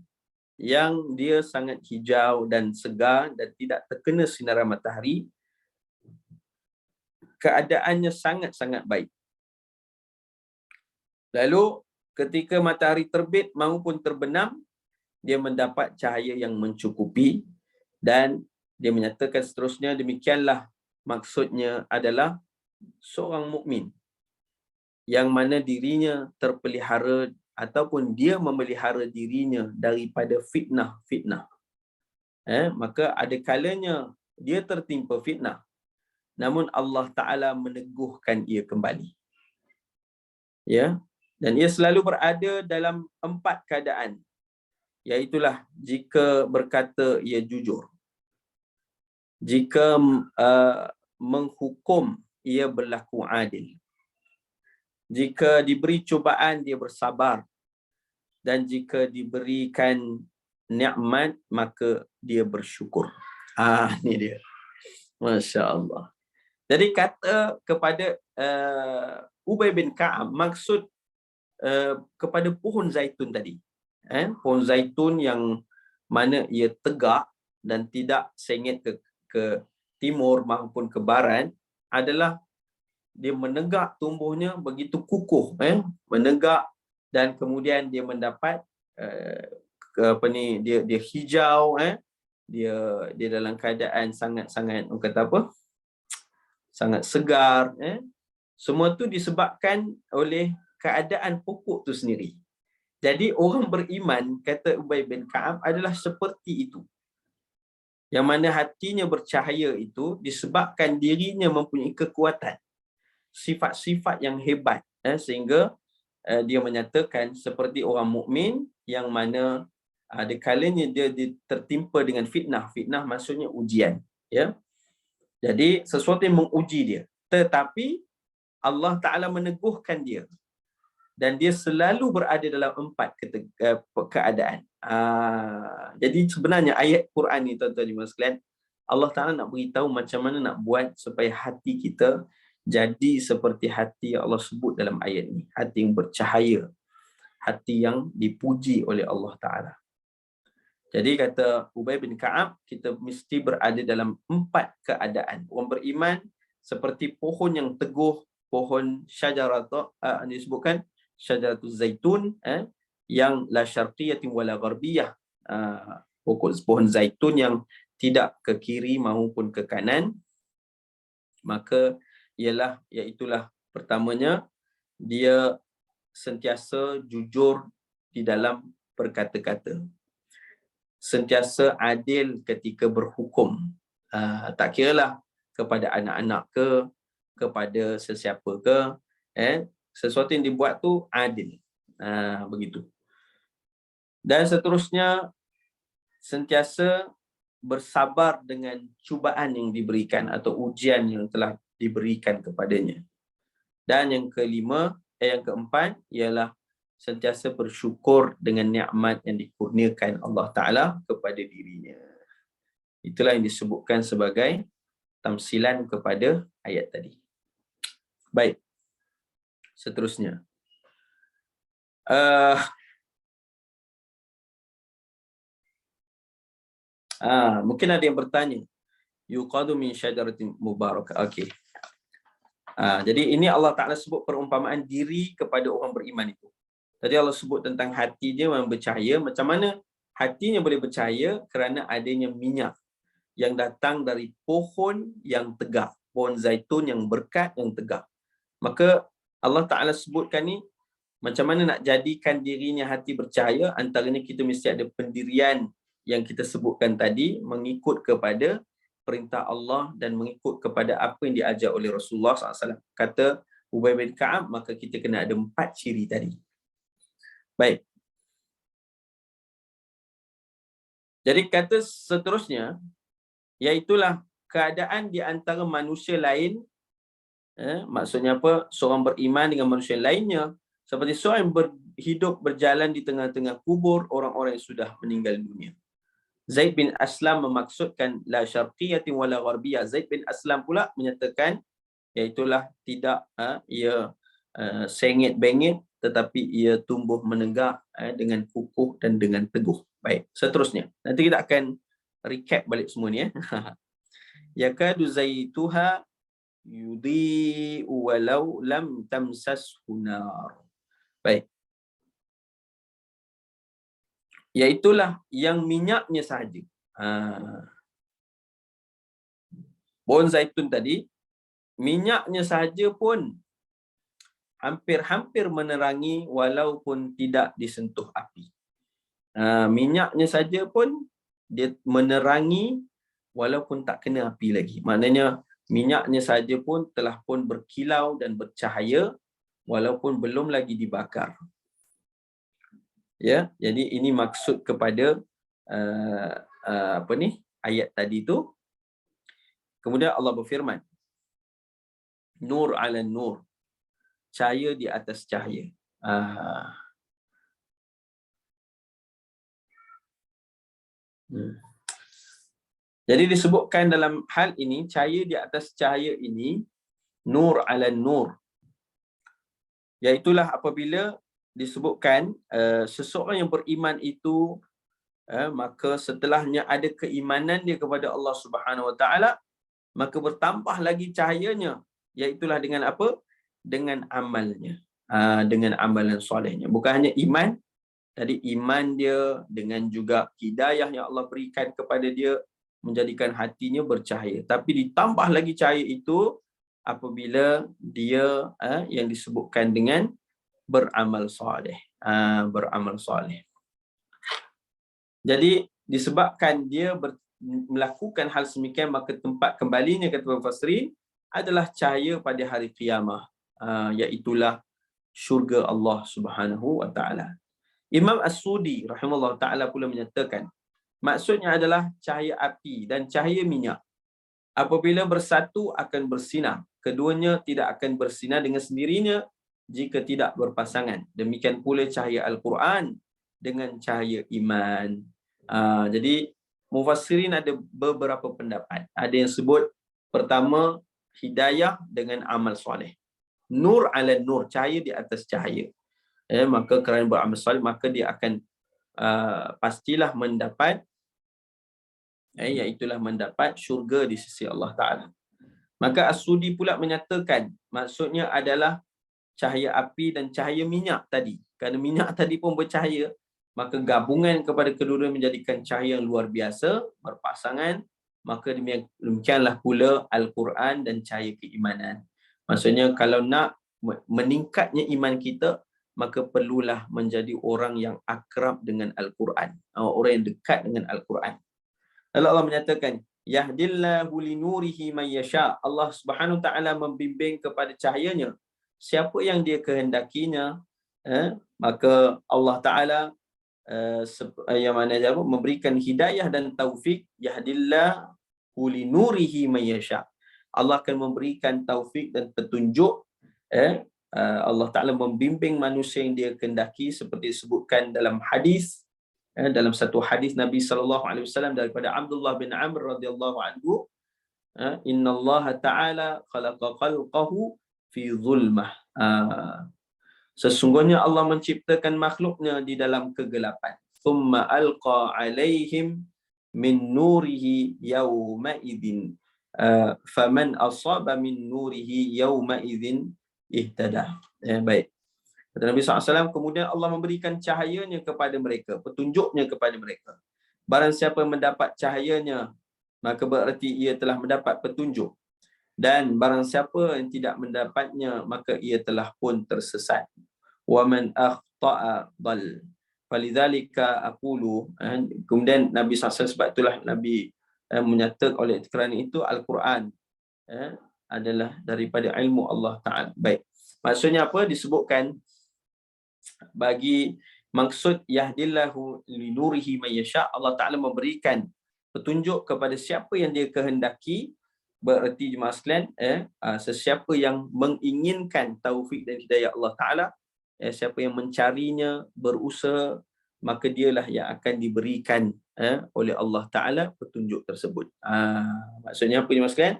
yang dia sangat hijau dan segar dan tidak terkena sinaran matahari. Keadaannya sangat-sangat baik. Lalu ketika matahari terbit maupun terbenam, dia mendapat cahaya yang mencukupi, dan dia menyatakan seterusnya, demikianlah maksudnya adalah seorang mukmin yang mana dirinya terpelihara ataupun dia memelihara dirinya daripada fitnah-fitnah. Maka ada kalanya dia tertimpa fitnah, namun Allah Ta'ala meneguhkan ia kembali. Ya, dan ia selalu berada dalam 4 keadaan, iaitulah jika berkata ia jujur, jika menghukum ia berlaku adil, jika diberi cubaan dia bersabar, dan jika diberikan nikmat maka dia bersyukur. Ni dia. Masya Allah. Jadi kata kepada Ubay bin Ka'ab, maksud kepada pohon zaitun tadi, pohon zaitun yang mana ia tegak dan tidak sengit ke timur maupun ke barat, adalah dia menegak, tumbuhnya begitu kukuh, menegak, dan kemudian dia mendapat dia hijau, dia dalam keadaan sangat-sangat, kata apa, sangat segar. Semua tu disebabkan oleh keadaan pokok tu sendiri. Jadi orang beriman, kata Ubay bin Ka'ab, adalah seperti itu, yang mana hatinya bercahaya itu disebabkan dirinya mempunyai kekuatan, sifat-sifat yang hebat, sehingga dia menyatakan seperti orang mukmin yang mana ada kalanya dia tertimpa dengan fitnah. Fitnah maksudnya ujian, ya. Jadi sesuatu yang menguji dia, tetapi Allah Ta'ala meneguhkan dia, dan dia selalu berada dalam 4 keadaan. Jadi sebenarnya ayat Quran ni, tuan-tuan dan sekalian, Allah Ta'ala nak beritahu macam mana nak buat supaya hati kita jadi seperti hati yang Allah sebut dalam ayat ni. Hati yang bercahaya, hati yang dipuji oleh Allah Ta'ala. Jadi kata Ubay bin Ka'ab, kita mesti berada dalam 4 keadaan. Orang beriman seperti pohon yang teguh, pohon syajaratah, disebutkan syajaratul zaitun, yang la syarqiyatin wala gharbiyah, pohon zaitun yang tidak ke kiri maupun ke kanan. Maka iaitulah pertamanya, dia sentiasa jujur di dalam berkata-kata, sentiasa adil ketika berhukum, tak kiralah kepada anak-anak ke, kepada sesiapa ke, sesuatu yang dibuat tu adil, begitu. Dan seterusnya, sentiasa bersabar dengan cubaan yang diberikan atau ujian yang telah diberikan kepadanya. Dan yang keempat ialah sentiasa bersyukur dengan nikmat yang dikurniakan Allah Ta'ala kepada dirinya. Itulah yang disebutkan sebagai tamsilan kepada ayat tadi. Baik, seterusnya. Mungkin ada yang bertanya, yuqadu min syajaratin mubarakah. Okey. Jadi ini Allah Ta'ala sebut perumpamaan diri kepada orang beriman itu. Tadi Allah sebut tentang hati dia yang bercahaya. Macam mana hatinya boleh bercahaya? Kerana adanya minyak yang datang dari pohon yang tegak. Pohon zaitun yang berkat, yang tegak. Maka Allah Ta'ala sebutkan ni, macam mana nak jadikan dirinya hati bercahaya? Antaranya kita mesti ada pendirian yang kita sebutkan tadi, mengikut kepada perintah Allah dan mengikut kepada apa yang diajar oleh Rasulullah SAW. Kata Ubay bin Ka'ab, maka kita kena ada 4 ciri tadi. Baik. Jadi kata seterusnya, iaitulah keadaan di antara manusia lain, maksudnya apa? Seorang beriman dengan manusia lainnya, seperti seorang yang hidup berjalan di tengah-tengah kubur orang-orang yang sudah meninggal dunia. Zaid bin Aslam memaksudkan la syarqiyatin wala gharbiyah. Zaid bin Aslam pula menyatakan iaitulah tidak ia sengit-bengit, tetapi ia tumbuh menegak dengan kukuh dan dengan teguh. Baik, seterusnya. Nanti kita akan recap balik semua ni. Yakadu zaituha yudhi'u walau lam tamsashu nar. Baik. Iaitulah yang minyaknya sahaja. Pohon zaitun tadi, minyaknya sahaja pun hampir-hampir menerangi walaupun tidak disentuh api. Minyaknya saja pun dia menerangi walaupun tak kena api lagi. Maknanya minyaknya saja pun telah pun berkilau dan bercahaya walaupun belum lagi dibakar. Ya, jadi ini maksud kepada ayat tadi tu. Kemudian Allah berfirman, nur ala nur, cahaya di atas cahaya. Jadi disebutkan dalam hal ini, cahaya di atas cahaya ini, nur ala nur. Iaitulah apabila disebutkan seseorang yang beriman itu, maka setelahnya ada keimanan dia kepada Allah Subhanahu Wa Taala, maka bertambah lagi cahayanya, iaitulah dengan apa? Dengan amalnya, dengan amalan solehnya. Bukan hanya iman, tadi iman dia dengan juga hidayah yang Allah berikan kepada dia, menjadikan hatinya bercahaya. Tapi ditambah lagi cahaya itu apabila dia yang disebutkan dengan beramal soleh. Beramal soleh. Jadi disebabkan dia melakukan hal semikian, maka tempat kembalinya, kata mufassirin, adalah cahaya pada hari qiyamah, iaitulah syurga Allah Subhanahu Wa Taala. Imam As-Sudi rahimahullah taala pula menyatakan, maksudnya adalah cahaya api dan cahaya minyak. Apabila bersatu akan bersinar. Keduanya tidak akan bersinar dengan sendirinya jika tidak berpasangan. Demikian pula cahaya Al-Quran dengan cahaya iman. Jadi mufassirin ada beberapa pendapat. Ada yang sebut pertama, hidayah dengan amal soleh. Nur ala nur, cahaya di atas cahaya. Maka kerana beramal soleh, maka dia akan pastilah mendapat, iaitulah mendapat syurga di sisi Allah Ta'ala. Maka As-Sudi pula menyatakan, maksudnya adalah cahaya api dan cahaya minyak tadi. Kerana minyak tadi pun bercahaya, maka gabungan kepada kedua menjadikan cahaya yang luar biasa, berpasangan. Maka demikianlah pula Al-Quran dan cahaya keimanan. Maksudnya kalau nak meningkatnya iman kita, maka perlulah menjadi orang yang akrab dengan Al-Quran, orang yang dekat dengan Al-Quran. Lalu Allah menyatakan, yahdillahu linurihi man yasha. Allah Subhanahu taala membimbing kepada cahayanya siapa yang dia kehendakinya. Maka Allah Taala yang mana memberikan hidayah dan taufik. Yahdillahu linurihi man yasha. Allah akan memberikan taufik dan petunjuk. Allah Taala membimbing manusia yang dia kehendaki, seperti disebutkan dalam hadis Dalam satu hadis Nabi SAW daripada Abdullah bin Amr radhiyallahu anhu, Inna Allah Ta'ala khalaqa khalqahu fi zulmah. Sesungguhnya Allah menciptakan makhluknya di dalam kegelapan. Thumma alqa alaihim min nurihi yawma idin. Faman asaba min nurihi yawma idin ihtada. Baik. Kata Nabi SAW, kemudian Allah memberikan cahayanya kepada mereka, petunjuknya kepada mereka. Barang siapa mendapat cahayanya, maka berarti ia telah mendapat petunjuk. Dan barang siapa yang tidak mendapatnya, maka ia telah pun tersesat. Wa man akhta'a dhal. Falidzalika aqulu. Kemudian Nabi SAW, sebab itulah Nabi menyatakan oleh kerana itu Al-Quran adalah daripada ilmu Allah Ta'ala. Baik. Maksudnya apa? Disebutkan bagi maksud yahdillahu linurihi may yasha, Allah Ta'ala memberikan petunjuk kepada siapa yang dia kehendaki. Bererti jemaah sekalian, sesiapa yang menginginkan taufik dan hidayah Allah Ta'ala, siapa yang mencarinya, berusaha, maka dialah yang akan diberikan oleh Allah Ta'ala petunjuk tersebut. Maksudnya apa jemaah sekalian?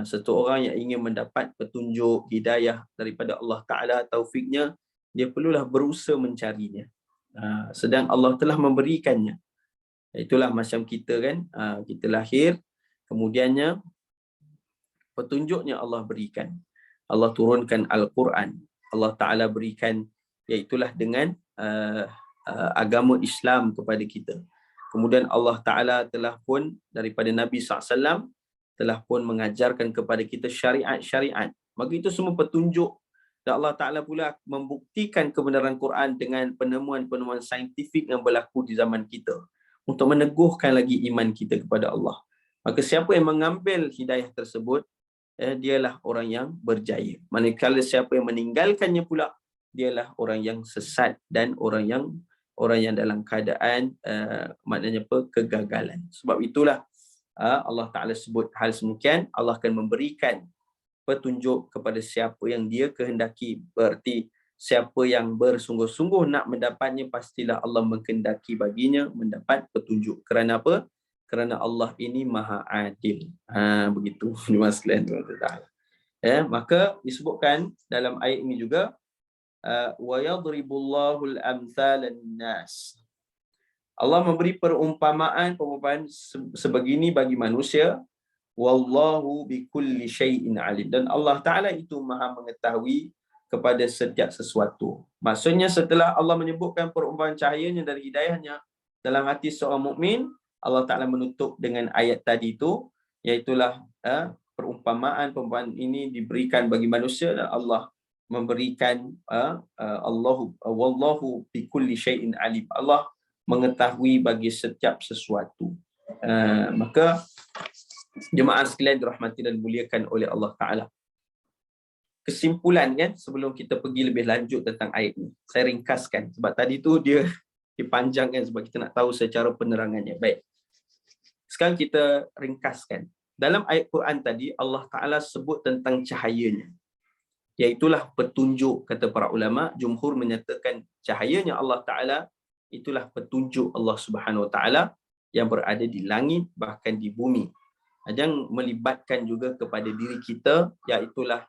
Satu orang yang ingin mendapat petunjuk hidayah daripada Allah Ta'ala, taufiknya, dia perlulah berusaha mencarinya. Sedang Allah telah memberikannya. Itulah macam kita kan, kita lahir, kemudiannya petunjuknya Allah berikan. Allah turunkan Al-Quran. Allah Ta'ala berikan, iaitulah dengan agama Islam kepada kita. Kemudian Allah Ta'ala telah pun daripada Nabi SAW telah pun mengajarkan kepada kita syariat-syariat. Maka itu semua petunjuk. Dan Allah Ta'ala pula membuktikan kebenaran Quran dengan penemuan-penemuan saintifik yang berlaku di zaman kita untuk meneguhkan lagi iman kita kepada Allah. Maka siapa yang mengambil hidayah tersebut, dialah orang yang berjaya. Manakala siapa yang meninggalkannya pula, dialah orang yang sesat dan orang yang dalam keadaan maknanya apa? Kegagalan. Sebab itulah Allah Ta'ala sebut hal semikian, Allah akan memberikan petunjuk kepada siapa yang dia kehendaki. Berarti siapa yang bersungguh-sungguh nak mendapatnya, pastilah Allah menghendaki baginya mendapat petunjuk. Kerana apa? Kerana Allah ini maha adil. Begitu jemaah sekalian. Maka disebutkan dalam ayat ini juga, wa yadribullahu al-amthal an-nas. Allah memberi perumpamaan sebegini bagi manusia. Wallahu bikulli syai'in alim. Dan Allah Ta'ala itu maha mengetahui kepada setiap sesuatu. Maksudnya setelah Allah menyebutkan perumpamaan cahayanya dari hidayahnya dalam hati seorang mukmin, Allah Ta'ala menutup dengan ayat tadi itu, iaitulah perumpamaan ini diberikan bagi manusia dan Allah memberikan wallahu bikulli syai'in alim. Allah mengetahui bagi setiap sesuatu. Maka jemaah sekalian dirahmati dan dimuliakan oleh Allah Ta'ala. Kesimpulan kan, sebelum kita pergi lebih lanjut tentang ayat ini, saya ringkaskan. Sebab tadi tu dia dipanjangkan sebab kita nak tahu secara penerangannya. Baik. Sekarang kita ringkaskan. Dalam ayat Quran tadi, Allah Ta'ala sebut tentang cahayanya. Iaitulah petunjuk, kata para ulama. Jumhur menyatakan cahayanya Allah Ta'ala, itulah petunjuk Allah Subhanahu Wa Ta'ala yang berada di langit, bahkan di bumi. Yang melibatkan juga kepada diri kita, iaitulah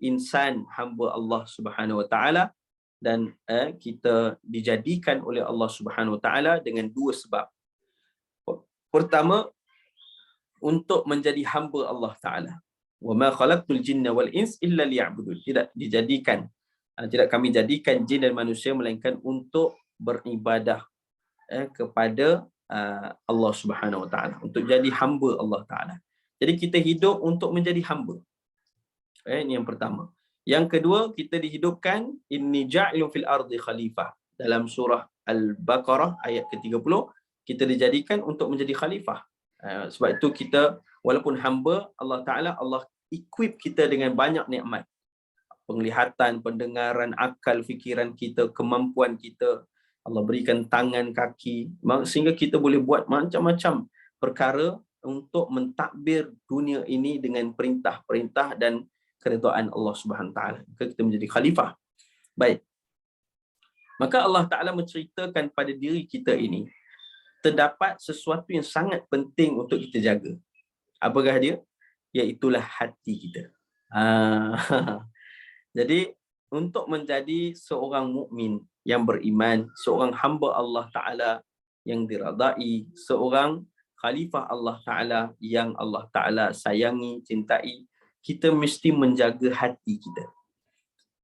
insan hamba Allah Subhanahu Wa Ta'ala, dan kita dijadikan oleh Allah Subhanahu Wa Ta'ala dengan dua sebab. Pertama, untuk menjadi hamba Allah Ta'ala. Wa ma khalaqtul jinna wal ins illa liya'budun. Tidak kami jadikan jin dan manusia melainkan untuk beribadah kepada Allah Subhanahu Wa Ta'ala, untuk jadi hamba Allah Ta'ala. Jadi kita hidup untuk menjadi hamba. Ini yang pertama. Yang kedua, kita dihidupkan inni ja'ilun fil ardi khalifah. Dalam surah Al-Baqarah ayat ke-30, kita dijadikan untuk menjadi khalifah. Sebab itu kita, walaupun hamba Allah Ta'ala, Allah equip kita dengan banyak nikmat. Penglihatan, pendengaran, akal, fikiran kita, kemampuan kita. Allah berikan tangan, kaki, sehingga kita boleh buat macam-macam perkara untuk mentadbir dunia ini dengan perintah-perintah dan keredaan Allah Subhanahu Wa Ta'ala. Kita menjadi khalifah. Baik. Maka Allah Ta'ala menceritakan pada diri kita ini, terdapat sesuatu yang sangat penting untuk kita jaga. Apakah dia? Iaitulah hati kita. Jadi, untuk menjadi seorang mukmin yang beriman, seorang hamba Allah Ta'ala yang diradai, seorang khalifah Allah Ta'ala yang Allah Ta'ala sayangi, cintai, kita mesti menjaga hati kita.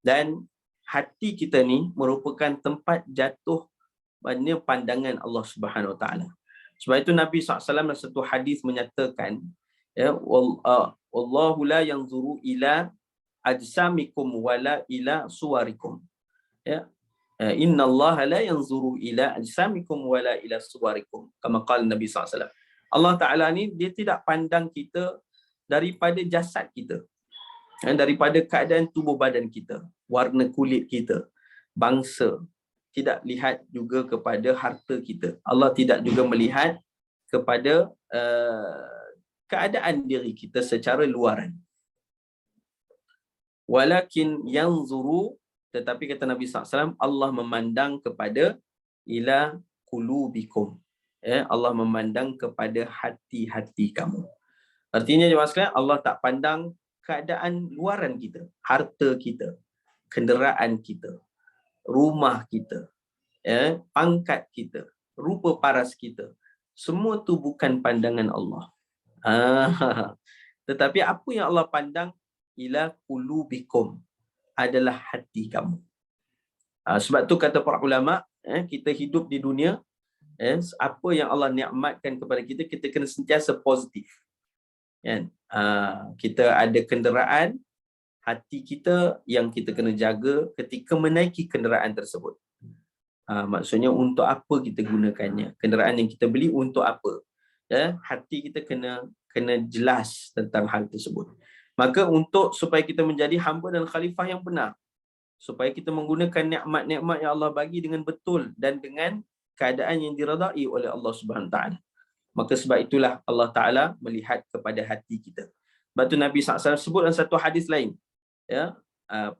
Dan hati kita ni merupakan tempat jatuh banyak pandangan Allah Subhanahu Wa Taala. Sebab itu Nabi SAW dalam satu hadis menyatakan, ya, wallahu la yanzuru ila ajsamikum wala ila suwarikum. Ya, inna Allah la yanzuru ila ajsamikum wala ila suwarikum. Kama qala Nabi SAW. Allah Taala ni dia tidak pandang kita daripada jasad kita, daripada keadaan tubuh badan kita, warna kulit kita, bangsa. Tidak lihat juga kepada harta kita. Allah tidak juga melihat kepada keadaan diri kita secara luaran. Walakin yanzuru, tetapi kata Nabi SAW, Allah memandang kepada ila qulubikum. Allah memandang kepada hati-hati kamu. Artinya jemaah sekalian, Allah tak pandang keadaan luaran kita, harta kita, kenderaan kita, rumah kita, pangkat kita, rupa paras kita. Semua tu bukan pandangan Allah. Tetapi apa yang Allah pandang, ila qulubikum, adalah hati kamu. Sebab tu kata para ulama, kita hidup di dunia, apa yang Allah nikmatkan kepada kita, kita kena sentiasa positif. Kita ada kenderaan, hati kita yang kita kena jaga ketika menaiki kenderaan tersebut. Maksudnya untuk apa kita gunakannya, kenderaan yang kita beli untuk apa, hati kita kena jelas tentang hal tersebut. Maka supaya kita menjadi hamba dan khalifah yang benar, supaya kita menggunakan nikmat-nikmat yang Allah bagi dengan betul dan dengan keadaan yang diredai oleh Allah Subhanahu Taala, maka sebab itulah Allah Taala melihat kepada hati kita. Sebab tu Nabi SAW sebut dalam satu hadis lain,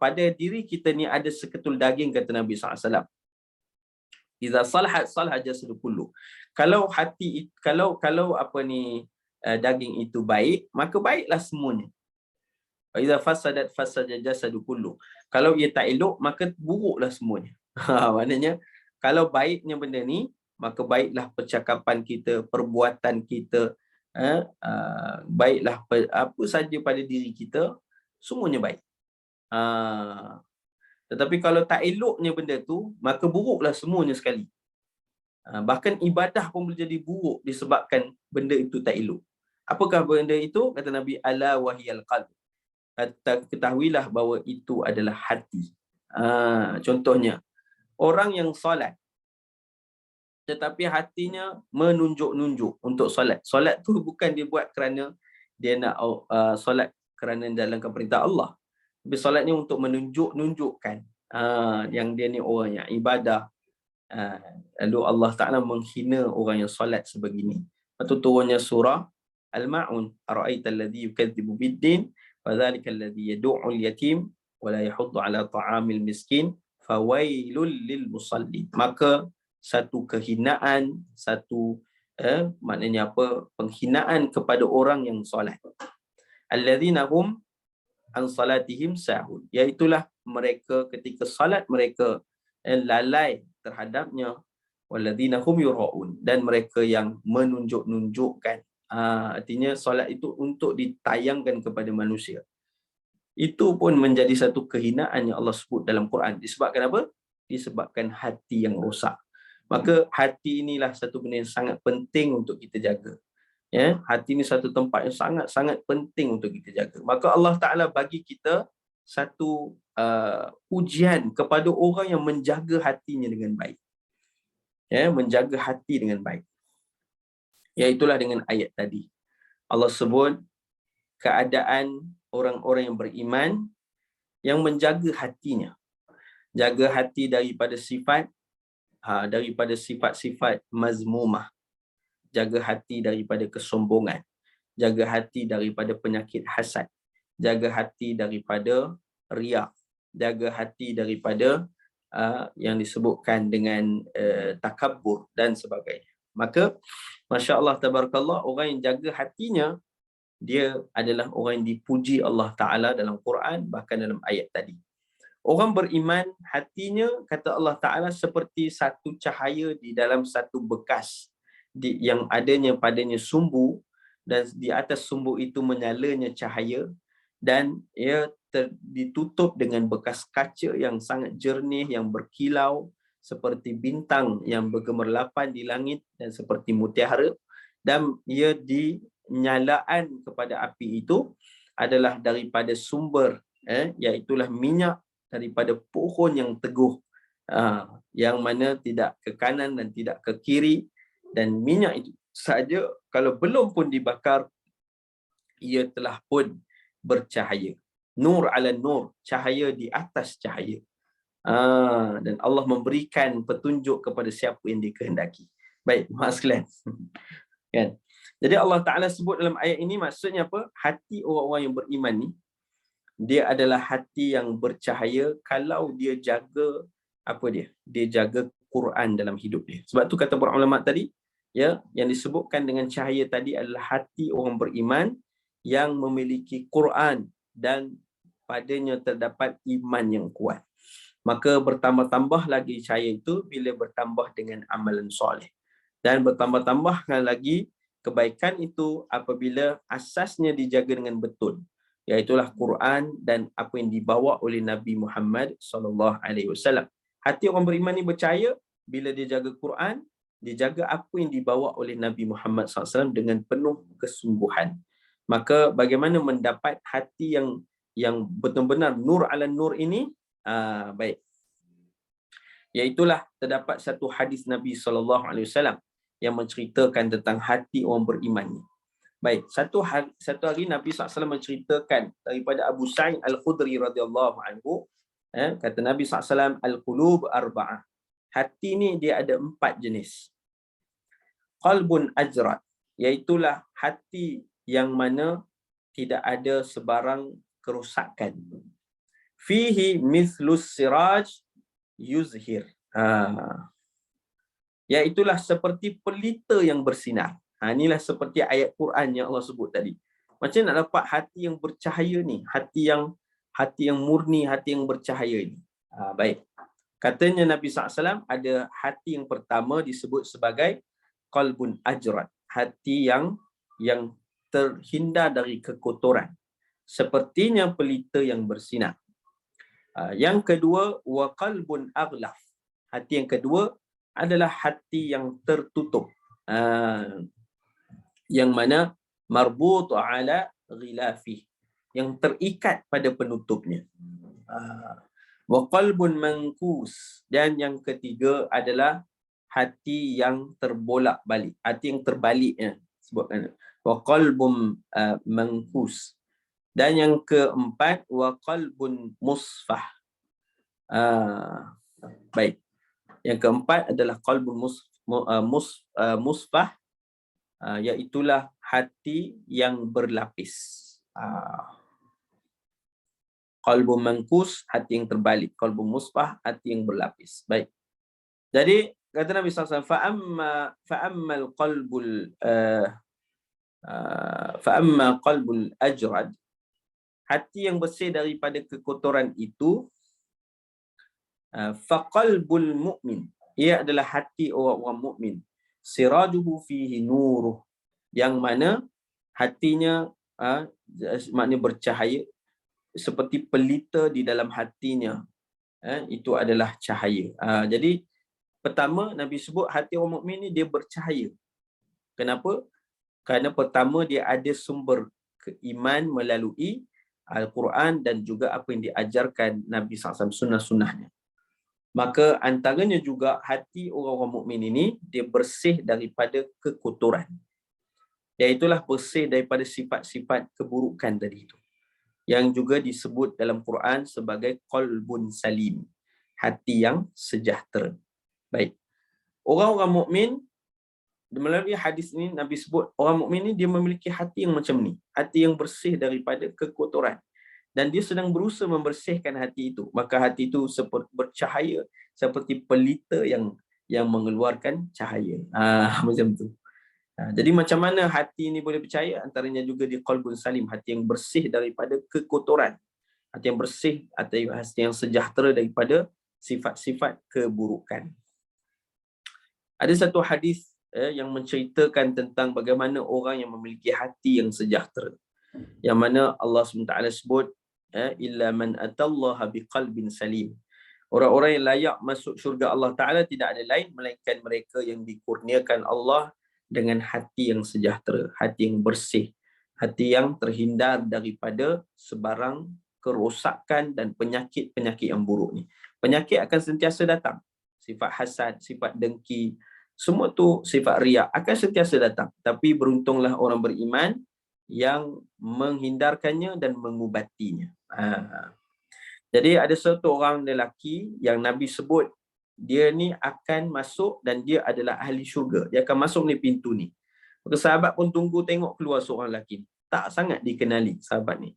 pada diri kita ni ada seketul daging, kata Nabi SAW. Iza salahat salaha jasadu kullu. Kalau hati, kalau daging itu baik, maka baiklah semuanya. Iza fasadat fasada jasadu kullu. Kalau ia tak elok, maka buruklah semuanya. Maknanya kalau baiknya benda ni, maka baiklah percakapan kita, perbuatan kita, baiklah apa saja pada diri kita, semuanya baik. Tetapi kalau tak eloknya benda tu, maka buruklah semuanya sekali. Bahkan ibadah pun boleh jadi buruk disebabkan benda itu tak elok. Apakah benda itu? Kata Nabi, ala wahiyal qalb. Ketahuilah bahawa itu adalah hati. Contohnya, orang yang solat, tetapi hatinya menunjuk-nunjuk untuk solat. Solat tu bukan dia buat kerana dia nak solat kerana jalankan perintah Allah. Tapi solatnya untuk menunjuk-nunjukkan yang dia ni orang yang ibadah. Lalu Allah Ta'ala menghina orang yang solat sebegini. Lepas tu turunnya surah Al-Ma'un. Ara'aita alladhi yukadzibu biddin, fadhalika alladhi yadu'ul yatim, wa la yahuddu ala ta'amil miskin, fawailul lil musallin. Maka satu kehinaan, maknanya apa? Penghinaan kepada orang yang solat. Alladzina hum an salatihim sahun. Iaitulah mereka ketika salat mereka lalai terhadapnya. Walladzina hum yura'un. Dan mereka yang menunjuk-nunjukkan. Artinya solat itu untuk ditayangkan kepada manusia. Itu pun menjadi satu kehinaan yang Allah sebut dalam Quran. Disebabkan apa? Disebabkan hati yang rosak. Maka hati inilah satu benda yang sangat penting untuk kita jaga. Hati ini satu tempat yang sangat-sangat penting untuk kita jaga. Maka Allah Ta'ala bagi kita satu ujian kepada orang yang menjaga hatinya dengan baik. Menjaga hati dengan baik. Iaitulah dengan ayat tadi. Allah sebut keadaan orang-orang yang beriman yang menjaga hatinya. Jaga hati daripada sifat-sifat mazmumah. Jaga hati daripada kesombongan. Jaga hati daripada penyakit hasad. Jaga hati daripada riak. Jaga hati daripada yang disebutkan dengan takabbur dan sebagainya. Maka Masya Allah tabarakallah, orang yang jaga hatinya, dia adalah orang yang dipuji Allah Ta'ala dalam Quran, bahkan dalam ayat tadi. Orang beriman, hatinya, kata Allah Ta'ala, seperti satu cahaya di dalam satu bekas yang adanya padanya sumbu, dan di atas sumbu itu menyalanya cahaya, dan ia ditutup dengan bekas kaca yang sangat jernih, yang berkilau, seperti bintang yang bergemerlapan di langit dan seperti mutiara, dan ia dinyalaan kepada api itu adalah daripada sumber iaitulah minyak daripada pohon yang teguh, yang mana tidak ke kanan dan tidak ke kiri, dan minyak itu saja kalau belum pun dibakar ia telah pun bercahaya. Nur ala nur, cahaya di atas cahaya. Dan Allah memberikan petunjuk kepada siapa yang dikehendaki. Baik, maaf sekalian. Kan? Jadi Allah Ta'ala sebut dalam ayat ini, maksudnya apa? Hati orang-orang yang beriman ni, dia adalah hati yang bercahaya kalau dia jaga apa dia? Dia jaga Quran dalam hidup dia. Sebab tu kata para ulama tadi, ya, yang disebutkan dengan cahaya tadi adalah hati orang beriman yang memiliki Quran dan padanya terdapat iman yang kuat. Maka bertambah-tambah lagi cahaya itu bila bertambah dengan amalan soleh. Dan bertambah-tambahkan lagi kebaikan itu apabila asasnya dijaga dengan betul, iaitulah Quran dan apa yang dibawa oleh Nabi Muhammad SAW. Hati orang beriman ni bercahaya bila dia jaga Quran, dia jaga apa yang dibawa oleh Nabi Muhammad SAW dengan penuh kesungguhan. Maka bagaimana mendapat hati yang betul-benar nur ala nur ini? Baik. Iaitulah terdapat satu hadis Nabi SAW yang menceritakan tentang hati orang beriman ni. Baik, satu hari Nabi SAW menceritakan daripada Abu Sa'id Al-Khudri radhiyallahu anhu, kata Nabi SAW, al-qulub arba'ah. Hati ni dia ada 4 jenis. Qalbun ajrad, iaitulah hati yang mana tidak ada sebarang kerosakan. Fihi mithlus siraj yuzhir. Iaitulah seperti pelita yang bersinar. Inilah seperti ayat Quran yang Allah sebut tadi. Macam nak dapat hati yang bercahaya ni, hati yang murni, hati yang bercahaya ni. Baik. Katanya Nabi SAW ada hati yang pertama disebut sebagai qalbun ajrad, hati yang terhindar dari kekotoran, sepertinya pelita yang bersinar. Yang kedua, wa qalbun aghlaf. Hati yang kedua adalah hati yang tertutup, yang mana marbut ala ghilafi, yang terikat pada penutupnya. Wa qalbun mankus, dan yang ketiga adalah hati yang terbolak-balik, hati yang terbaliknya sebutkan. Wa qalbun mankus. Dan yang keempat, wa qalbun musfah. Baik. Yang keempat adalah qalbun musfah, iaitulah hati yang berlapis. Qalbun mankus, hati yang terbalik. Qalbun musfah, hati yang berlapis. Baik. Jadi kata Nabi SAW, fa'amma qalbul ajrad, hati yang bersih daripada kekotoran itu, faqalbul mu'min, ia adalah hati orang-orang mukmin. Sirajuhu fihi nuruh, yang mana hatinya maknanya bercahaya, seperti pelita di dalam hatinya, itu adalah cahaya. Jadi pertama Nabi sebut hati orang mukmin ni dia bercahaya. Kenapa? Kerana pertama dia ada sumber iman melalui Al-Quran dan juga apa yang diajarkan Nabi SAW, sunnah-sunnahnya. Maka antaranya juga hati orang-orang mukmin ini dia bersih daripada kekotoran. Iaitulah bersih daripada sifat-sifat keburukan tadi itu, yang juga disebut dalam Quran sebagai qalbun salim, hati yang sejahtera. Baik. Orang-orang mukmin, melalui hadis ini Nabi sebut orang mukmin ini dia memiliki hati yang macam ni, hati yang bersih daripada kekotoran. dan dia sedang berusaha membersihkan hati itu, maka hati itu seperti bercahaya seperti pelita yang mengeluarkan cahaya. Macam tu. Jadi macam mana hati ini boleh percaya? Antaranya juga di qalbun salim, hati yang bersih daripada kekotoran, hati yang bersih, hati yang sejahtera daripada sifat-sifat keburukan. Ada satu hadis yang menceritakan tentang bagaimana orang yang memiliki hati yang sejahtera, yang mana Allah SWT sebut illa man atallaha biqalbin salim. Orang-orang yang layak masuk syurga Allah Ta'ala tidak ada lain melainkan mereka yang dikurniakan Allah dengan hati yang sejahtera, hati yang bersih, hati yang terhindar daripada sebarang kerosakan dan penyakit-penyakit yang buruk ni. Penyakit akan sentiasa datang. Sifat hasad, sifat dengki, semua tu sifat riak akan sentiasa datang. Tapi beruntunglah orang beriman yang menghindarkannya dan mengubatinya. Jadi ada satu orang lelaki yang Nabi sebut dia ni akan masuk dan dia adalah ahli syurga. Dia akan masuk ni pintu ni. Maka sahabat pun tunggu tengok keluar seorang lelaki. Tak sangat dikenali sahabat ni.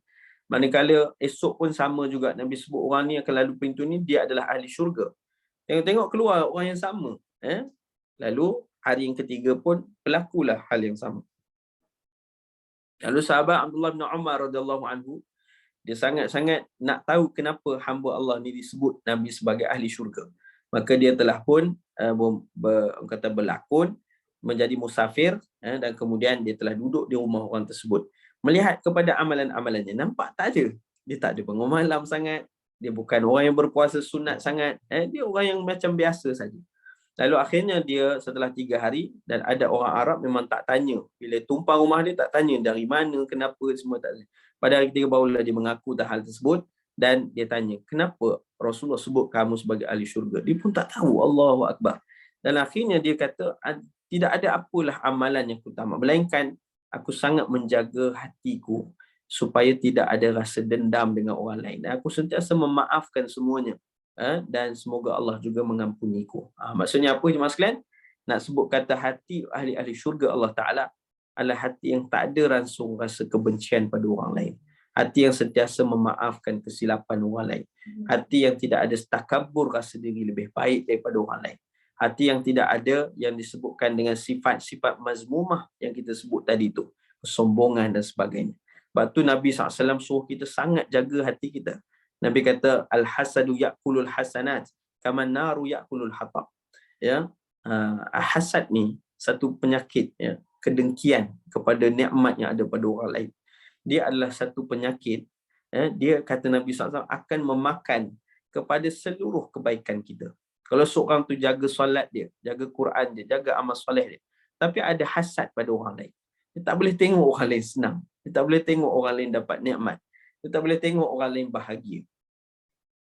Manakala esok pun sama juga Nabi sebut orang ni akan lalu pintu ni, dia adalah ahli syurga. Tengok-tengok keluar orang yang sama. Lalu hari yang ketiga pun berlakulah hal yang sama. Lalu sahabat Abdullah bin Umar radhiyallahu anhu, dia sangat-sangat nak tahu kenapa hamba Allah ni disebut Nabi sebagai ahli syurga. Maka dia telah pun berlakon menjadi musafir, dan kemudian dia telah duduk di rumah orang tersebut. Melihat kepada amalan-amalannya, nampak tak ada. Dia tak ada bangun malam sangat. Dia bukan orang yang berpuasa sunat sangat. Dia orang yang macam biasa saja. Lalu akhirnya dia setelah 3 hari, dan ada orang Arab memang tak tanya. Bila tumpang rumah dia tak tanya dari mana, kenapa, semua tak tanya. Pada hari ketiga barulah dia mengaku hal tersebut, dan dia tanya, kenapa Rasulullah sebut kamu sebagai ahli syurga? Dia pun tak tahu. Allahu Akbar. Dan akhirnya dia kata, tidak ada apalah amalan yang utama, melainkan aku sangat menjaga hatiku supaya tidak ada rasa dendam dengan orang lain. Dan aku sentiasa memaafkan semuanya. Dan semoga Allah juga mengampuniku. Maksudnya apa jemaah sekalian? Nak sebut kata hati ahli-ahli syurga Allah Ta'ala adalah hati yang tak ada ransung rasa kebencian pada orang lain. Hati yang sentiasa memaafkan kesilapan orang lain. Hati yang tidak ada takabur, rasa diri lebih baik daripada orang lain. Hati yang tidak ada yang disebutkan dengan sifat-sifat mazmumah yang kita sebut tadi tu, kesombongan dan sebagainya. Sebab tu Nabi SAW suruh kita sangat jaga hati kita. Nabi kata al-hasadu ya'kulul hasanat kama naru ya'kulul hatab. Ya, hasad ni satu penyakit, ya, kedengkian kepada nikmat yang ada pada orang lain. Dia adalah satu penyakit, dia kata Nabi SAW akan memakan kepada seluruh kebaikan kita. Kalau seorang tu jaga solat dia, jaga Quran dia, jaga amal soleh dia, tapi ada hasad pada orang lain, dia tak boleh tengok orang lain senang, dia tak boleh tengok orang lain dapat nikmat, dia tak boleh tengok orang lain bahagia.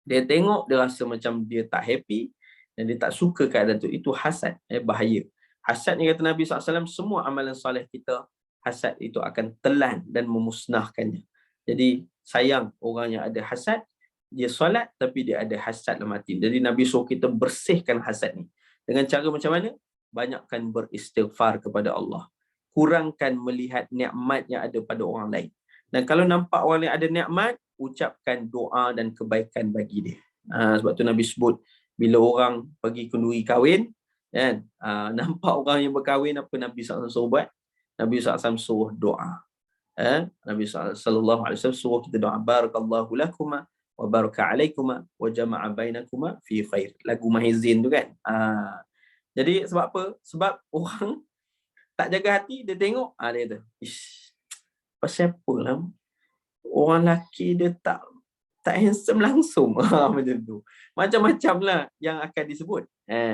Dia tengok, dia rasa macam dia tak happy dan dia tak suka keadaan tu. Itu hasad, bahaya. Hasad ni kata Nabi SAW, semua amalan soleh kita, hasad itu akan telan dan memusnahkannya. Jadi sayang orang yang ada hasad, dia solat tapi dia ada hasad dalam hati. Jadi Nabi suruh kita bersihkan hasad ni. Dengan cara macam mana? Banyakkan beristighfar kepada Allah. Kurangkan melihat nikmat yang ada pada orang lain. Dan kalau nampak orang lain ada nikmat, ucapkan doa dan kebaikan bagi dia. Sebab tu Nabi sebut, bila orang pergi kenduri kahwin, kan, nampak orang yang berkahwin, apa Nabi SAW suruh buat? Nabi SAW suruh doa. Nabi SAW suruh kita doa, barakallahu lakuma wa baraka alaikuma wa jama'a bainakuma fi khair. Lagu Mahizin tu kan. Jadi sebab apa? Sebab orang tak jaga hati, dia tengok, dia kata, ish, pasal apa lah? Orang lelaki dia tak handsome langsung. Macam tu. Macam-macam lah yang akan disebut.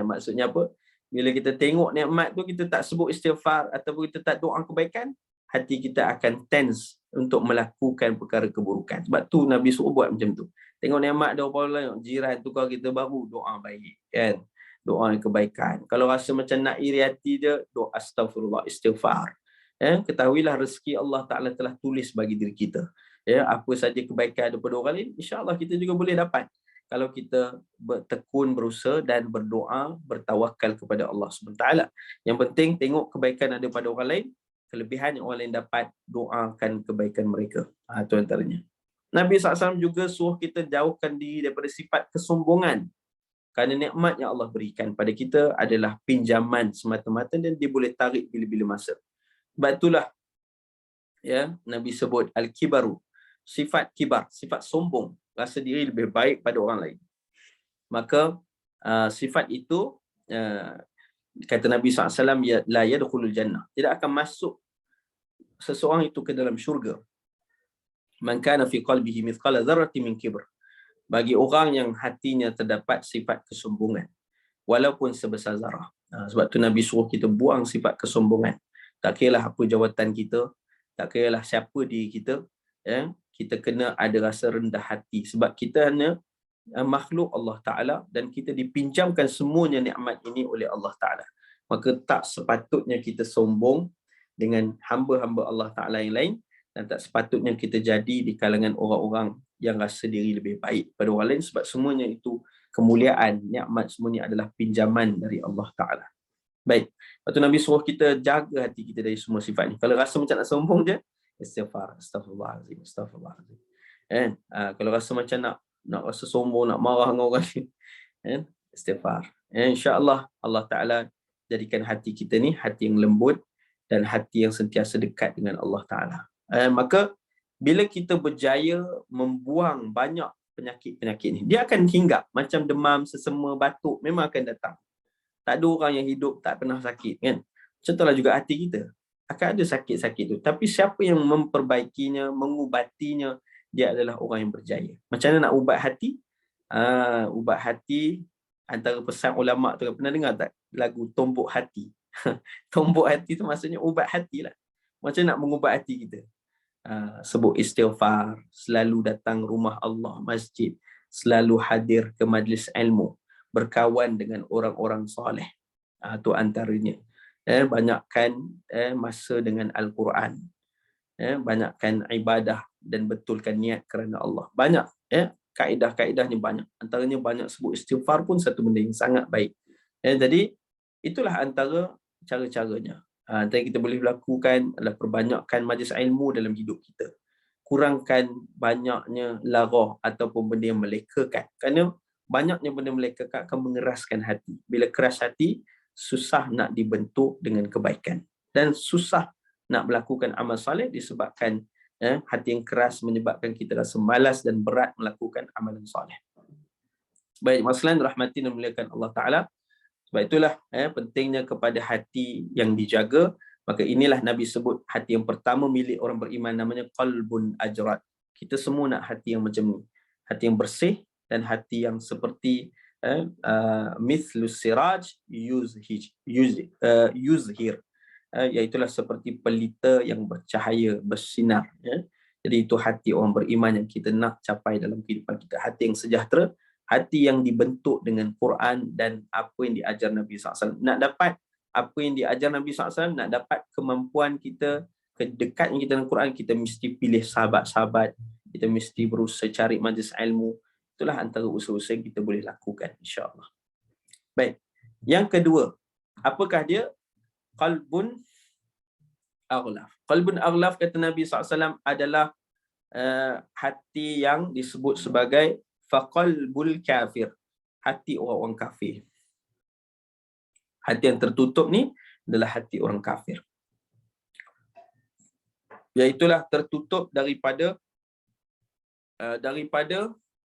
Maksudnya apa? Bila kita tengok nikmat tu, kita tak sebut istighfar ataupun kita tak doa kebaikan, hati kita akan tense untuk melakukan perkara keburukan. Sebab tu Nabi suruh buat macam tu. Tengok nikmat ada orang lain, jiran tukar kita baru, doa baik, kan? Doa kebaikan. Kalau rasa macam nak iri hati dia, doa astagfirullah, istighfar. Ketahuilah rezeki Allah Ta'ala telah tulis bagi diri kita. Apa saja kebaikan daripada orang lain, insya-Allah kita juga boleh dapat kalau kita bertekun, berusaha dan berdoa, bertawakal kepada Allah SWT. Yang penting tengok kebaikan ada pada orang lain, kelebihan yang orang lain dapat, doakan kebaikan mereka. Itu antaranya. Nabi SAW juga suruh kita jauhkan diri daripada sifat kesombongan. Kerana nikmat yang Allah berikan pada kita adalah pinjaman semata-mata dan dia boleh tarik bila-bila masa. Sebab itulah ya Nabi sebut al-kibaru, sifat kibar, sifat sombong, rasa diri lebih baik pada orang lain. Maka sifat itu kata Nabi SAW, la yadkhulul jannah, tidak akan masuk seseorang itu ke dalam syurga. Man kana fi qalbihi mithqala dzarratin min kibr, bagi orang yang hatinya terdapat sifat kesombongan walaupun sebesar zarah. Sebab tu Nabi suruh kita buang sifat kesombongan. Tak kiralah apa jawatan kita, tak kiralah siapa diri kita, ya, kita kena ada rasa rendah hati sebab kita hanya makhluk Allah Ta'ala dan kita dipinjamkan semuanya nikmat ini oleh Allah Ta'ala. Maka tak sepatutnya kita sombong dengan hamba-hamba Allah Ta'ala yang lain, dan tak sepatutnya kita jadi di kalangan orang-orang yang rasa diri lebih baik pada orang lain, sebab semuanya itu kemuliaan, nikmat semuanya adalah pinjaman dari Allah Ta'ala. Baik, lepas tu Nabi suruh kita jaga hati kita dari semua sifat ni. Kalau rasa macam nak sombong je, istighfar, astaghfirullahalazim, astaghfirullahalazim. Kalau rasa macam nak rasa sombong, nak marah dengan orang ni, istighfar. InsyaAllah Allah Ta'ala jadikan hati kita ni hati yang lembut dan hati yang sentiasa dekat dengan Allah Ta'ala. Maka bila kita berjaya membuang banyak penyakit-penyakit ni, dia akan hinggap macam demam, sesama, batuk, memang akan datang. Tak ada orang yang hidup tak pernah sakit, kan? Contohlah juga hati kita, akan ada sakit-sakit tu, tapi siapa yang memperbaikinya, mengubatinya, dia adalah orang yang berjaya. Macam mana nak ubat hati? Ubat hati, antara pesan ulama' tu, pernah dengar tak lagu Tombok Hati? Tombok hati tu maksudnya ubat hati lah. Macam nak mengubat hati kita? Sebut istighfar, selalu datang rumah Allah, masjid, selalu hadir ke majlis ilmu, berkawan dengan orang-orang soleh. Tu antaranya. Banyakkan masa dengan Al-Quran. Banyakkan ibadah dan betulkan niat kerana Allah. Banyak kaedah-kaedahnya banyak. Antaranya banyak sebut istighfar pun satu benda yang sangat baik. Jadi itulah antara cara-caranya. Yang kita boleh lakukan adalah perbanyakkan majlis ilmu dalam hidup kita. Kurangkan banyaknya larah ataupun benda yang melekakan. Kerana banyaknya benda melekakan akan mengeraskan hati. Bila keras hati, susah nak dibentuk dengan kebaikan. Dan susah nak melakukan amal soleh disebabkan hati yang keras menyebabkan kita rasa malas dan berat melakukan amalan soleh. Baik, masalah rahmati dan muliakan Allah Ta'ala. Sebab itulah pentingnya kepada hati yang dijaga. Maka inilah Nabi sebut hati yang pertama milik orang beriman, namanya qalbun ajrad. Kita semua nak hati yang macam ni, hati yang bersih dan hati yang seperti mithlus siraj yuzhir, iaitulah seperti pelita yang bercahaya, bersinar. Jadi itu hati orang beriman yang kita nak capai dalam kehidupan kita. Hati yang sejahtera, hati yang dibentuk dengan Quran dan apa yang diajar Nabi SAW. Nak dapat apa yang diajar Nabi SAW, nak dapat kemampuan kita, kedekatan kita dengan Quran, kita mesti pilih sahabat-sahabat, kita mesti berusaha cari majlis ilmu. Itulah antara usaha-usaha yang kita boleh lakukan, insyaAllah. Baik, yang kedua, apakah dia? Qalbun aghlaf. Qalbun aghlaf, kata Nabi SAW, adalah hati yang disebut sebagai faqalbul kafir, hati orang-orang kafir. Hati yang tertutup ni adalah hati orang kafir. Iaitulah tertutup daripada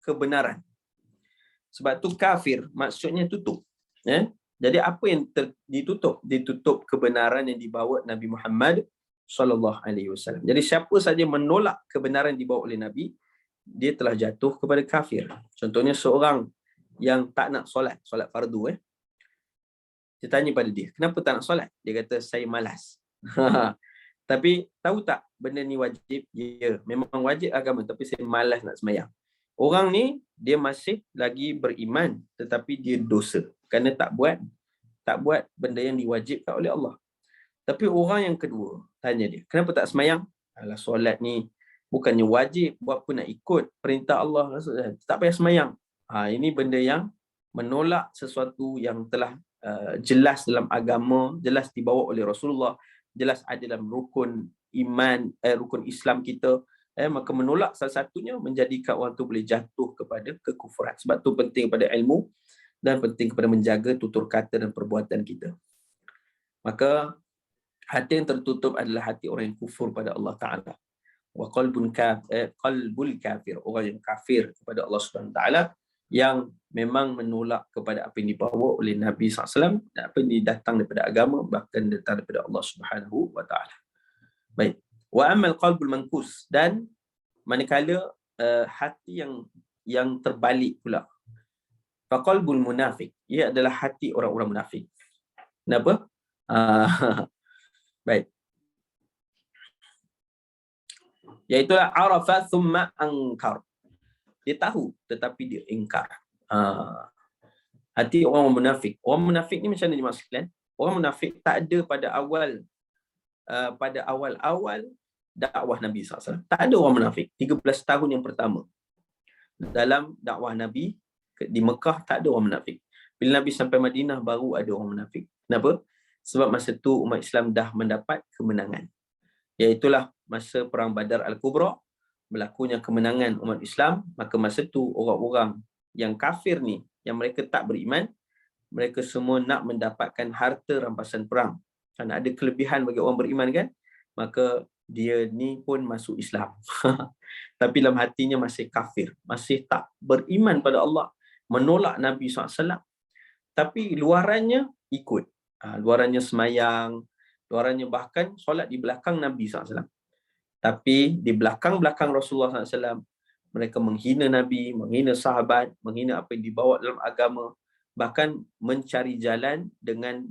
kebenaran. Sebab tu kafir maksudnya tutup. Jadi apa yang ditutup? Ditutup kebenaran yang dibawa Nabi Muhammad SAW. Jadi siapa saja menolak kebenaran yang dibawa oleh Nabi, dia telah jatuh kepada kafir. Contohnya seorang yang tak nak solat fardu. Dia tanya pada dia, kenapa tak nak solat? Dia kata, saya malas. Tapi tahu tak benda ni wajib? Ya, memang wajib agama, tapi saya malas nak sembahyang. Orang ni, dia masih lagi beriman, tetapi dia dosa. Kerana tak buat benda yang diwajibkan oleh Allah. Tapi orang yang kedua, tanya dia, kenapa tak sembahyang? Alah, solat ni bukannya wajib, buat apa nak ikut perintah Allah, tak payah sembahyang. Ini benda yang menolak sesuatu yang telah jelas dalam agama, jelas dibawa oleh Rasulullah, jelas ada dalam rukun iman, rukun Islam kita. maka menolak salah satunya menjadikan orang tu boleh jatuh kepada kekufuran. Sebab tu penting pada ilmu dan penting kepada menjaga tutur kata dan perbuatan kita. Maka hati yang tertutup adalah hati orang yang kufur pada Allah Ta'ala. Wa qalbul kafir, orang yang kafir kepada Allah Subhanahu Wa Ta'ala, yang memang menolak kepada apa yang dibawa oleh Nabi SAW dan apa yang datang daripada agama, bahkan datang daripada Allah Subhanahu Wa Ta'ala. Baik. Wa ammal qalbul mankus, dan manakala hati yang terbalik pula. Fa qalbul munafik, ia adalah hati orang-orang munafik. Kenapa? Baik. Iaitulah arafa thumma ankar. Dia tahu tetapi dia ingkar. Hati orang munafik. Orang munafik ni macam mana dimaksudkan? Orang munafik tak ada pada awal dakwah Nabi SAW. Tak ada orang munafik. 13 tahun yang pertama dalam dakwah Nabi di Mekah, tak ada orang munafik. Bila Nabi sampai Madinah, baru ada orang munafik. Kenapa? Sebab masa tu umat Islam dah mendapat kemenangan. Iaitulah masa Perang Badar Al-Kubra, berlakunya kemenangan umat Islam. Maka masa tu orang-orang yang kafir ni, yang mereka tak beriman, mereka semua nak mendapatkan harta rampasan perang. Kan ada kelebihan bagi orang beriman kan? Maka dia ni pun masuk Islam. Tapi dalam hatinya masih kafir, masih tak beriman pada Allah, menolak Nabi SAW. Tapi luarannya ikut. Luarannya semayang, luarannya bahkan solat di belakang Nabi SAW. Tapi di belakang-belakang Rasulullah SAW, mereka menghina Nabi, menghina sahabat, menghina apa yang dibawa dalam agama, bahkan mencari jalan dengan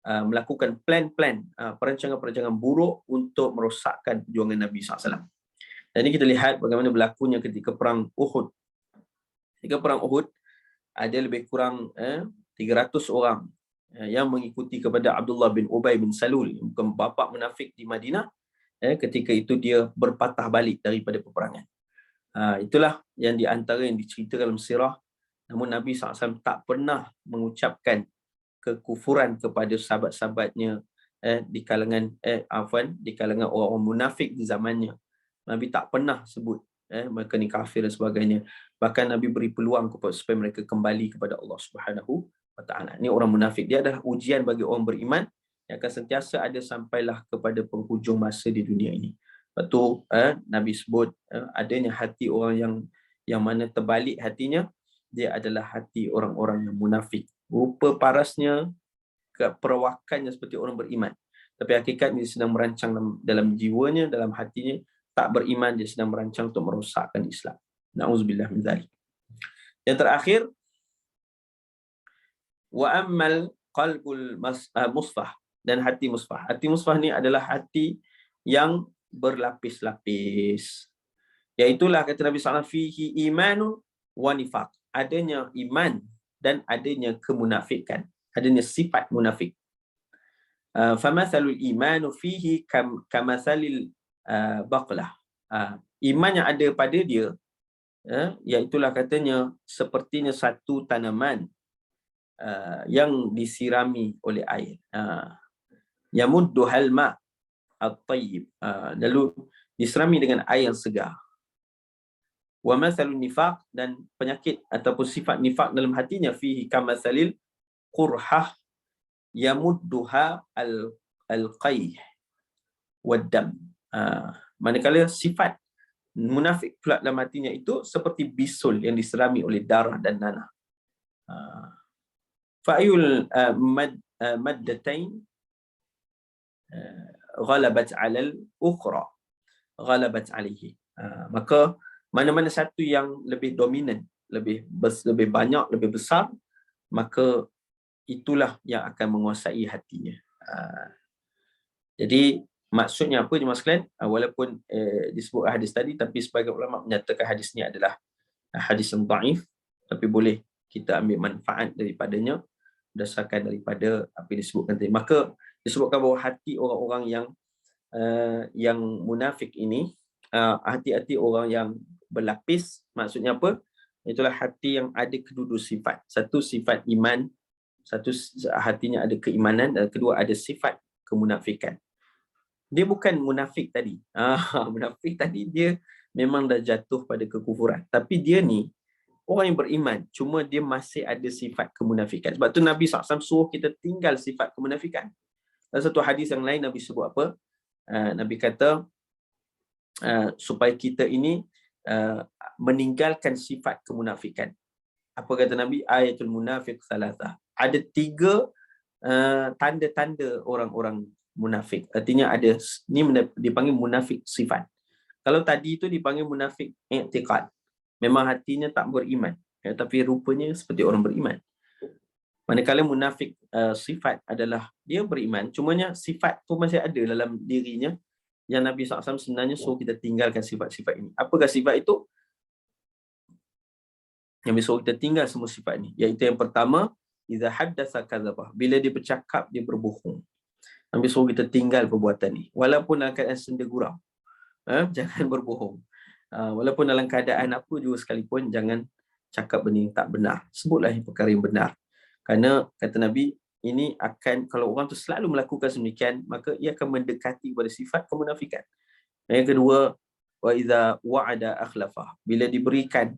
melakukan plan-plan, perancangan-perancangan buruk untuk merosakkan perjuangan Nabi SAW. Dan ini kita lihat bagaimana berlakunya ketika perang Uhud. Ketika perang Uhud, ada lebih kurang 300 orang yang mengikuti kepada Abdullah bin Ubay bin Salul, bukan bapa munafik di Madinah. Ketika itu dia berpatah balik daripada peperangan. Itulah yang di antara yang diceritakan dalam sirah. Namun Nabi SAW tak pernah mengucapkan kekufuran kepada sahabat-sahabatnya di kalangan orang-orang munafik di zamannya. Nabi tak pernah sebut mereka ni kafir dan sebagainya. Bahkan Nabi beri peluang supaya mereka kembali kepada Allah Subhanahu Wa Ta'ala. Ini orang munafik. Dia adalah ujian bagi orang beriman yang akan sentiasa ada sampailah kepada penghujung masa di dunia ini. Lepas tu Nabi sebut adanya hati orang yang mana terbalik hatinya, dia adalah hati orang-orang yang munafik. Rupa parasnya, perawakannya seperti orang beriman. Tapi hakikatnya dia sedang merancang dalam jiwanya, dalam hatinya, tak beriman, dia sedang merancang untuk merosakkan Islam. Na'udzubillah min dzalik. Yang terakhir, wa ammal qalbul musfah, dan hati musfah. Hati musfah ni adalah hati yang berlapis-lapis. Iaitulah kata Nabi SAW, fihi imanu wa nifaq. Adanya iman dan adanya kemunafikan. Adanya sifat munafik. Famathalul imanu fihi kamathalil baqlah. Iman yang ada pada dia, iaitulah katanya sepertinya satu tanaman yang disirami oleh air. Yamuddu halma at-tayyib, lalu diserami dengan air yang segar. Wa mathalun nifaq, dan penyakit ataupun sifat nifaq dalam hatinya, fihi kamathalil qurhah yamudduha al-qayh wad-dam. Manakala sifat munafik pula dalam hatinya itu seperti bisul yang diserami oleh darah dan nanah. Fa'ayul maddatain ghalabat 'alal ukhra ghalabat 'alaihi. Maka mana-mana satu yang lebih dominan, lebih banyak, lebih besar, maka itulah yang akan menguasai hatinya. Jadi maksudnya apa jemaah sekalian? Walaupun disebut hadis tadi, tapi sebagai ulama menyatakan hadis ni adalah hadis yang dhaif, tapi boleh kita ambil manfaat daripadanya berdasarkan daripada apa yang disebutkan tadi. Maka disebutkan bahawa hati orang-orang yang munafik ini, hati-hati orang yang berlapis, maksudnya apa? Itulah hati yang ada kedua sifat. Satu sifat iman, satu hatinya ada keimanan, dan kedua ada sifat kemunafikan. dia bukan munafik tadi. Munafik tadi dia memang dah jatuh pada kekufuran. Tapi dia ni orang yang beriman, cuma dia masih ada sifat kemunafikan. Sebab tu Nabi SAW suruh kita tinggal sifat kemunafikan. Dalam satu hadis yang lain Nabi sebut apa? Nabi kata supaya kita ini meninggalkan sifat kemunafikan. Apa kata Nabi? Ayatul munafiq salatah. Ada 3 tanda-tanda orang-orang munafik. Artinya ada ni dipanggil munafik sifat. Kalau tadi itu dipanggil munafik i'tiqad. Memang hatinya tak beriman, tapi rupanya seperti orang beriman. Manakala munafik sifat adalah dia beriman, cumanya sifat tu masih ada dalam dirinya yang Nabi SAW sebenarnya suruh kita tinggalkan sifat-sifat ini. Apakah sifat itu? Yang suruh kita tinggal semua sifat ini. Iaitu yang pertama, idza haddatsa kadzabah. Bila dia bercakap, dia berbohong. Nabi suruh kita tinggal perbuatan ni. Walaupun dalam keadaan senda gurau. Jangan berbohong. Walaupun dalam keadaan apa juga sekalipun, jangan cakap benda yang tak benar. Sebutlah perkara yang benar. Kerana kata Nabi, ini akan, kalau orang tu selalu melakukan sedemikian, maka ia akan mendekati pada sifat kemunafikan. Yang kedua, wa idza wa'ada akhlafah. Bila diberikan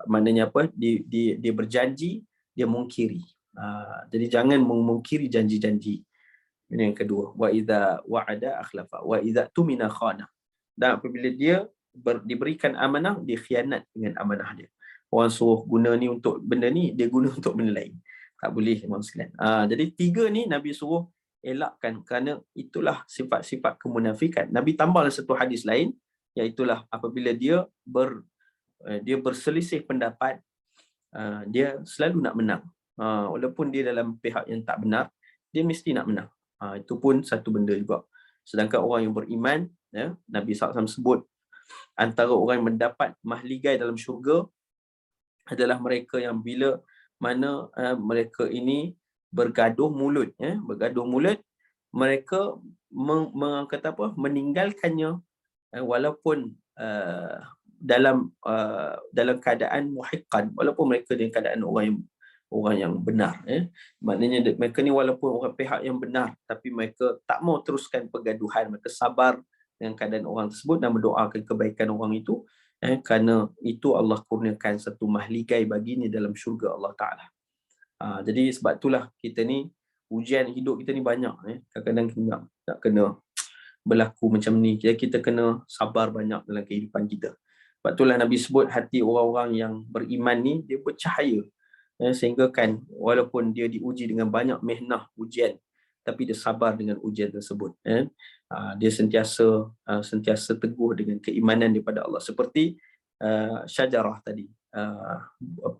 maknanya apa? Dia berjanji, dia mungkiri. Jadi jangan memungkiri janji-janji. Ini yang kedua. Wa idza wa'ada akhlafa wa idza tumina khana. Dan apabila dia diberikan amanah, dia khianat dengan amanah dia. Orang suruh guna ni untuk benda ni, dia guna untuk benda lain. Tak boleh, teman sekalian. Jadi 3 ni Nabi suruh elakkan, kerana itulah sifat-sifat kemunafikan. Nabi tambah dalam satu hadis lain, iaitulah apabila dia berselisih pendapat, dia selalu nak menang. Walaupun dia dalam pihak yang tak benar, dia mesti nak menang. Itu pun satu benda juga. Sedangkan orang yang beriman, Nabi SAW sebut, antara orang yang mendapat mahligai dalam syurga adalah mereka yang bila mana mereka ini bergaduh mulut, mereka meninggalkannya walaupun dalam keadaan muhiqqan, walaupun mereka dalam keadaan orang yang benar. Maknanya mereka ni walaupun orang pihak yang benar, tapi mereka tak mau teruskan pergaduhan, mereka sabar dengan keadaan orang tersebut dan mendoakan kebaikan orang itu, kerana itu Allah kurniakan satu mahligai baginya dalam syurga Allah Ta'ala. Jadi sebab itulah kita ni, ujian hidup kita ni banyak. Kadang-kadang kita nak kena berlaku macam ni, kita kena sabar banyak dalam kehidupan kita. Sebab itulah Nabi sebut hati orang-orang yang beriman ni, dia bercahaya. Sehingga kan walaupun dia diuji dengan banyak mihnah, ujian, tapi dia sabar dengan ujian tersebut. Dia sentiasa teguh dengan keimanan daripada Allah. Seperti syajarah tadi,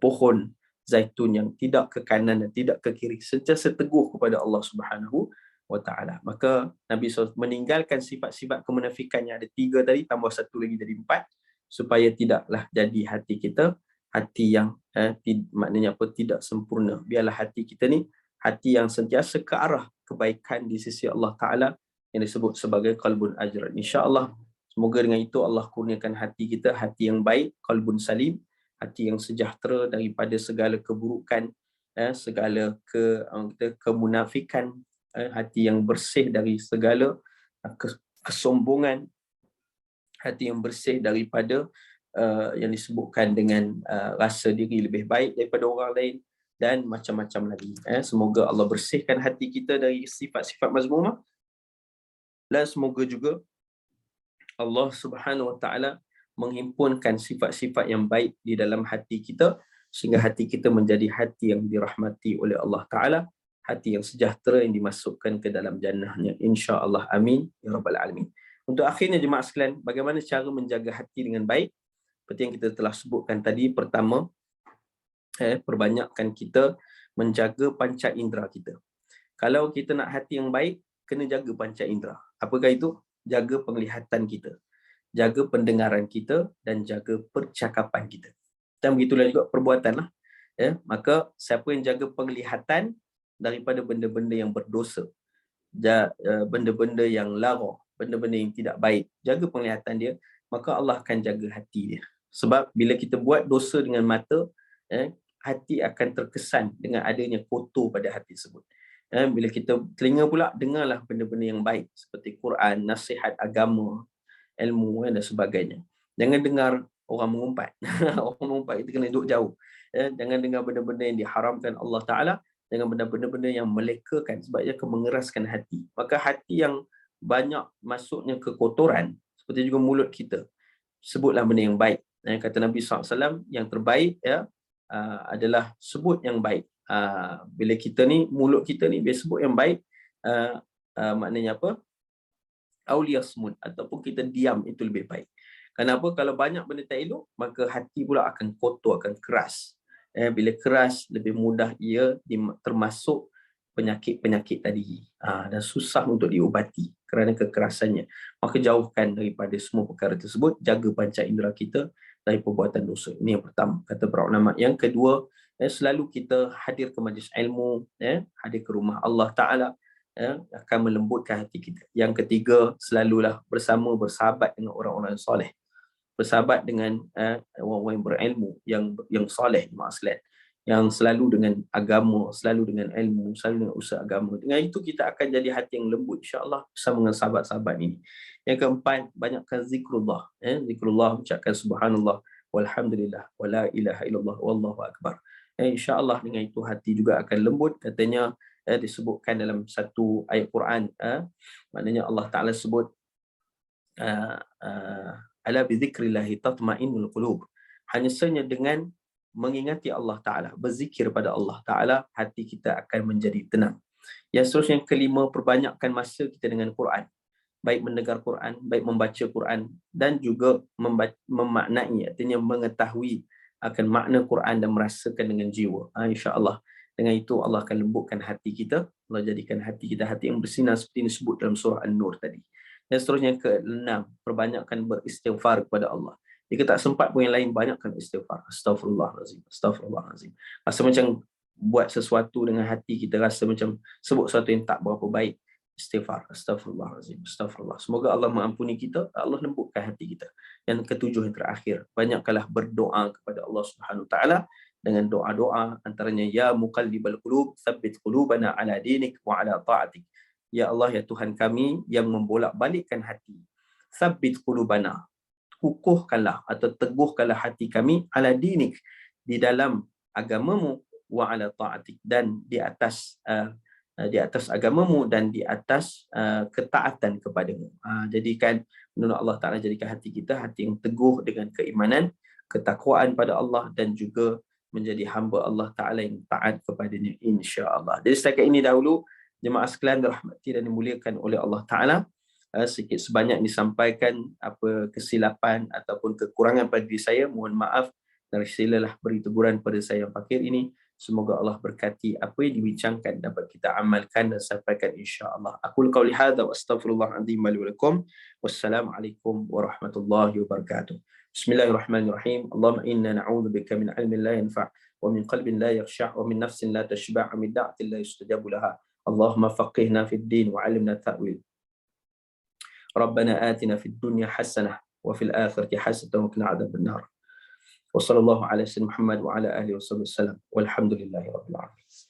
pohon zaitun yang tidak ke kanan dan tidak ke kiri, sentiasa teguh kepada Allah Subhanahu wa ta'ala. Maka Nabi SAW meninggalkan sifat-sifat kemunafikan yang ada 3 tadi, tambah 1 lagi jadi 4, supaya tidaklah jadi hati kita hati yang maknanya apa, tidak sempurna. Biarlah hati kita ni hati yang sentiasa ke arah kebaikan di sisi Allah Ta'ala, yang disebut sebagai qalbun ajran. InsyaAllah, semoga dengan itu Allah kurniakan hati kita hati yang baik, qalbun salim, hati yang sejahtera daripada segala keburukan, segala kemunafikan, hati yang bersih dari segala kesombongan, hati yang bersih daripada yang disebutkan dengan rasa diri lebih baik daripada orang lain dan macam-macam lagi. Semoga Allah bersihkan hati kita dari sifat-sifat mazmumah, dan semoga juga Allah Subhanahu wa ta'ala menghimpunkan sifat-sifat yang baik di dalam hati kita, sehingga hati kita menjadi hati yang dirahmati oleh Allah Ta'ala, hati yang sejahtera yang dimasukkan ke dalam jannahnya, insya-Allah. Amin ya rabbal alamin. Untuk akhirnya jemaah sekalian, bagaimana cara menjaga hati dengan baik? Seperti yang kita telah sebutkan tadi, pertama, perbanyakkan kita menjaga panca indera kita. Kalau kita nak hati yang baik, kena jaga panca indera. Apakah itu? Jaga penglihatan kita, jaga pendengaran kita, dan jaga percakapan kita. Dan begitulah juga perbuatan lah. Maka siapa yang jaga penglihatan daripada benda-benda yang berdosa, benda-benda yang lara, benda-benda yang tidak baik, jaga penglihatan dia, maka Allah akan jaga hati dia. Sebab bila kita buat dosa dengan mata, hati akan terkesan dengan adanya kotor pada hati tersebut. Bila kita telinga pula, dengarlah benda-benda yang baik seperti Quran, nasihat agama, ilmu dan sebagainya. Jangan dengar orang mengumpat. Orang mengumpat itu kena duduk jauh. Jangan dengar benda-benda yang diharamkan Allah Ta'ala. Jangan benda-benda yang melekakan, sebab ia akan mengeraskan hati. Maka hati yang banyak masuknya ke kotoran, seperti juga mulut kita, sebutlah benda yang baik. Kata Nabi SAW, yang terbaik adalah sebut yang baik. Bila kita ni, mulut kita ni, bila sebut yang baik, maknanya apa? Auliyasmud, ataupun kita diam, itu lebih baik. Kenapa? Kalau banyak benda tak elok, maka hati pula akan kotor, akan keras. Bila keras, lebih mudah ia termasuk penyakit-penyakit tadi. Dan susah untuk diubati kerana kekerasannya. Maka jauhkan daripada semua perkara tersebut, jaga panca indera kita dari perbuatan dosa. Ini yang pertama, kata para ulama. Yang kedua, selalu kita hadir ke majlis ilmu, hadir ke rumah Allah Ta'ala, akan melembutkan hati kita. Yang ketiga, selalulah bersahabat dengan orang-orang yang soleh. Bersahabat dengan orang-orang yang berilmu, yang soleh, maksudnya, yang selalu dengan agama, selalu dengan ilmu, selalu dengan usaha agama. Dengan itu kita akan jadi hati yang lembut, insya-Allah, bersama dengan sahabat-sahabat ini. Yang keempat, banyakkan zikrullah. Zikrullah, ucapkan subhanallah, walhamdulillah, wala ilaha illallah, wallahu akbar. Insya-Allah dengan itu hati juga akan lembut. Katanya disebutkan dalam satu ayat Quran, maknanya Allah Ta'ala sebut ala bi dzikrillahi tatma'innul qulub. Hanya saja dengan mengingati Allah Ta'ala, berzikir pada Allah Ta'ala, hati kita akan menjadi tenang. Yang seterusnya, yang kelima, perbanyakkan masa kita dengan Quran. Baik mendengar Quran, baik membaca Quran, dan juga memaknai, artinya mengetahui akan makna Quran dan merasakan dengan jiwa. InsyaAllah dengan itu Allah akan lembutkan hati kita. Allah jadikan hati kita hati yang bersinar seperti yang disebut dalam surah An-Nur tadi. Dan seterusnya, ke-6, perbanyakkan beristighfar kepada Allah. Jika tak sempat pun yang lain, banyakkan istighfar. Astaghfirullahalazim, astaghfirullahalazim. Rasa macam buat sesuatu dengan hati kita, rasa macam sebut sesuatu yang tak berapa baik, istighfar. Astaghfirullahalazim, astaghfirullah. Semoga Allah mengampuni kita, Allah lembutkan hati kita. Yang ketujuh, yang terakhir, banyakkanlah berdoa kepada Allah Subhanahu Wa Taala dengan doa-doa, antaranya ya muqallibal qulub tsabbit qulubana ala dinik wa ala ta'atik. Ya Allah, ya Tuhan kami yang membolak-balikkan hati, tsabbit qulubana, kukuhkanlah atau teguhkanlah hati kami, ala dinik, di dalam agamamu, wa ala ta'atik, dan di atas agamamu, dan di atas ketaatan kepadamu. Jadikan menurut Allah Ta'ala, jadikan hati kita hati yang teguh dengan keimanan, ketakwaan pada Allah, dan juga menjadi hamba Allah Ta'ala yang taat kepadanya, insya-Allah. Jadi setakat ini dahulu, jemaah sekalian dirahmati dan dimuliakan oleh Allah Ta'ala. Sedikit sebanyak disampaikan apa kesilapan ataupun kekurangan pada diri saya, mohon maaf, dan silalah beri teguran pada saya yang fakir ini. Semoga Allah berkati apa yang dibincangkan dapat kita amalkan dan sampaikan, insya-Allah. Aqul qauli hadza wa astaghfirullahalazim li wa lakum. Wassalamualaikum warahmatullahi wabarakatuh. Bismillahirrahmanirrahim. Allahumma inna na'udzubika min 'ilmin la yanfa' wa min qalbin la yakhsha' wa min nafsin la tashba' wa min da'atin la yustajabu laha. Allahumma faqihna fid din wa 'allimna ta'wil. Rabbana atina fid dunya hasanah wa fil akhirati hasanah wa qina adzaban nar. Wa sallallahu ala sayyidina Muhammad wa ala alihi wasallam. Walhamdulillahi rabbil alamin.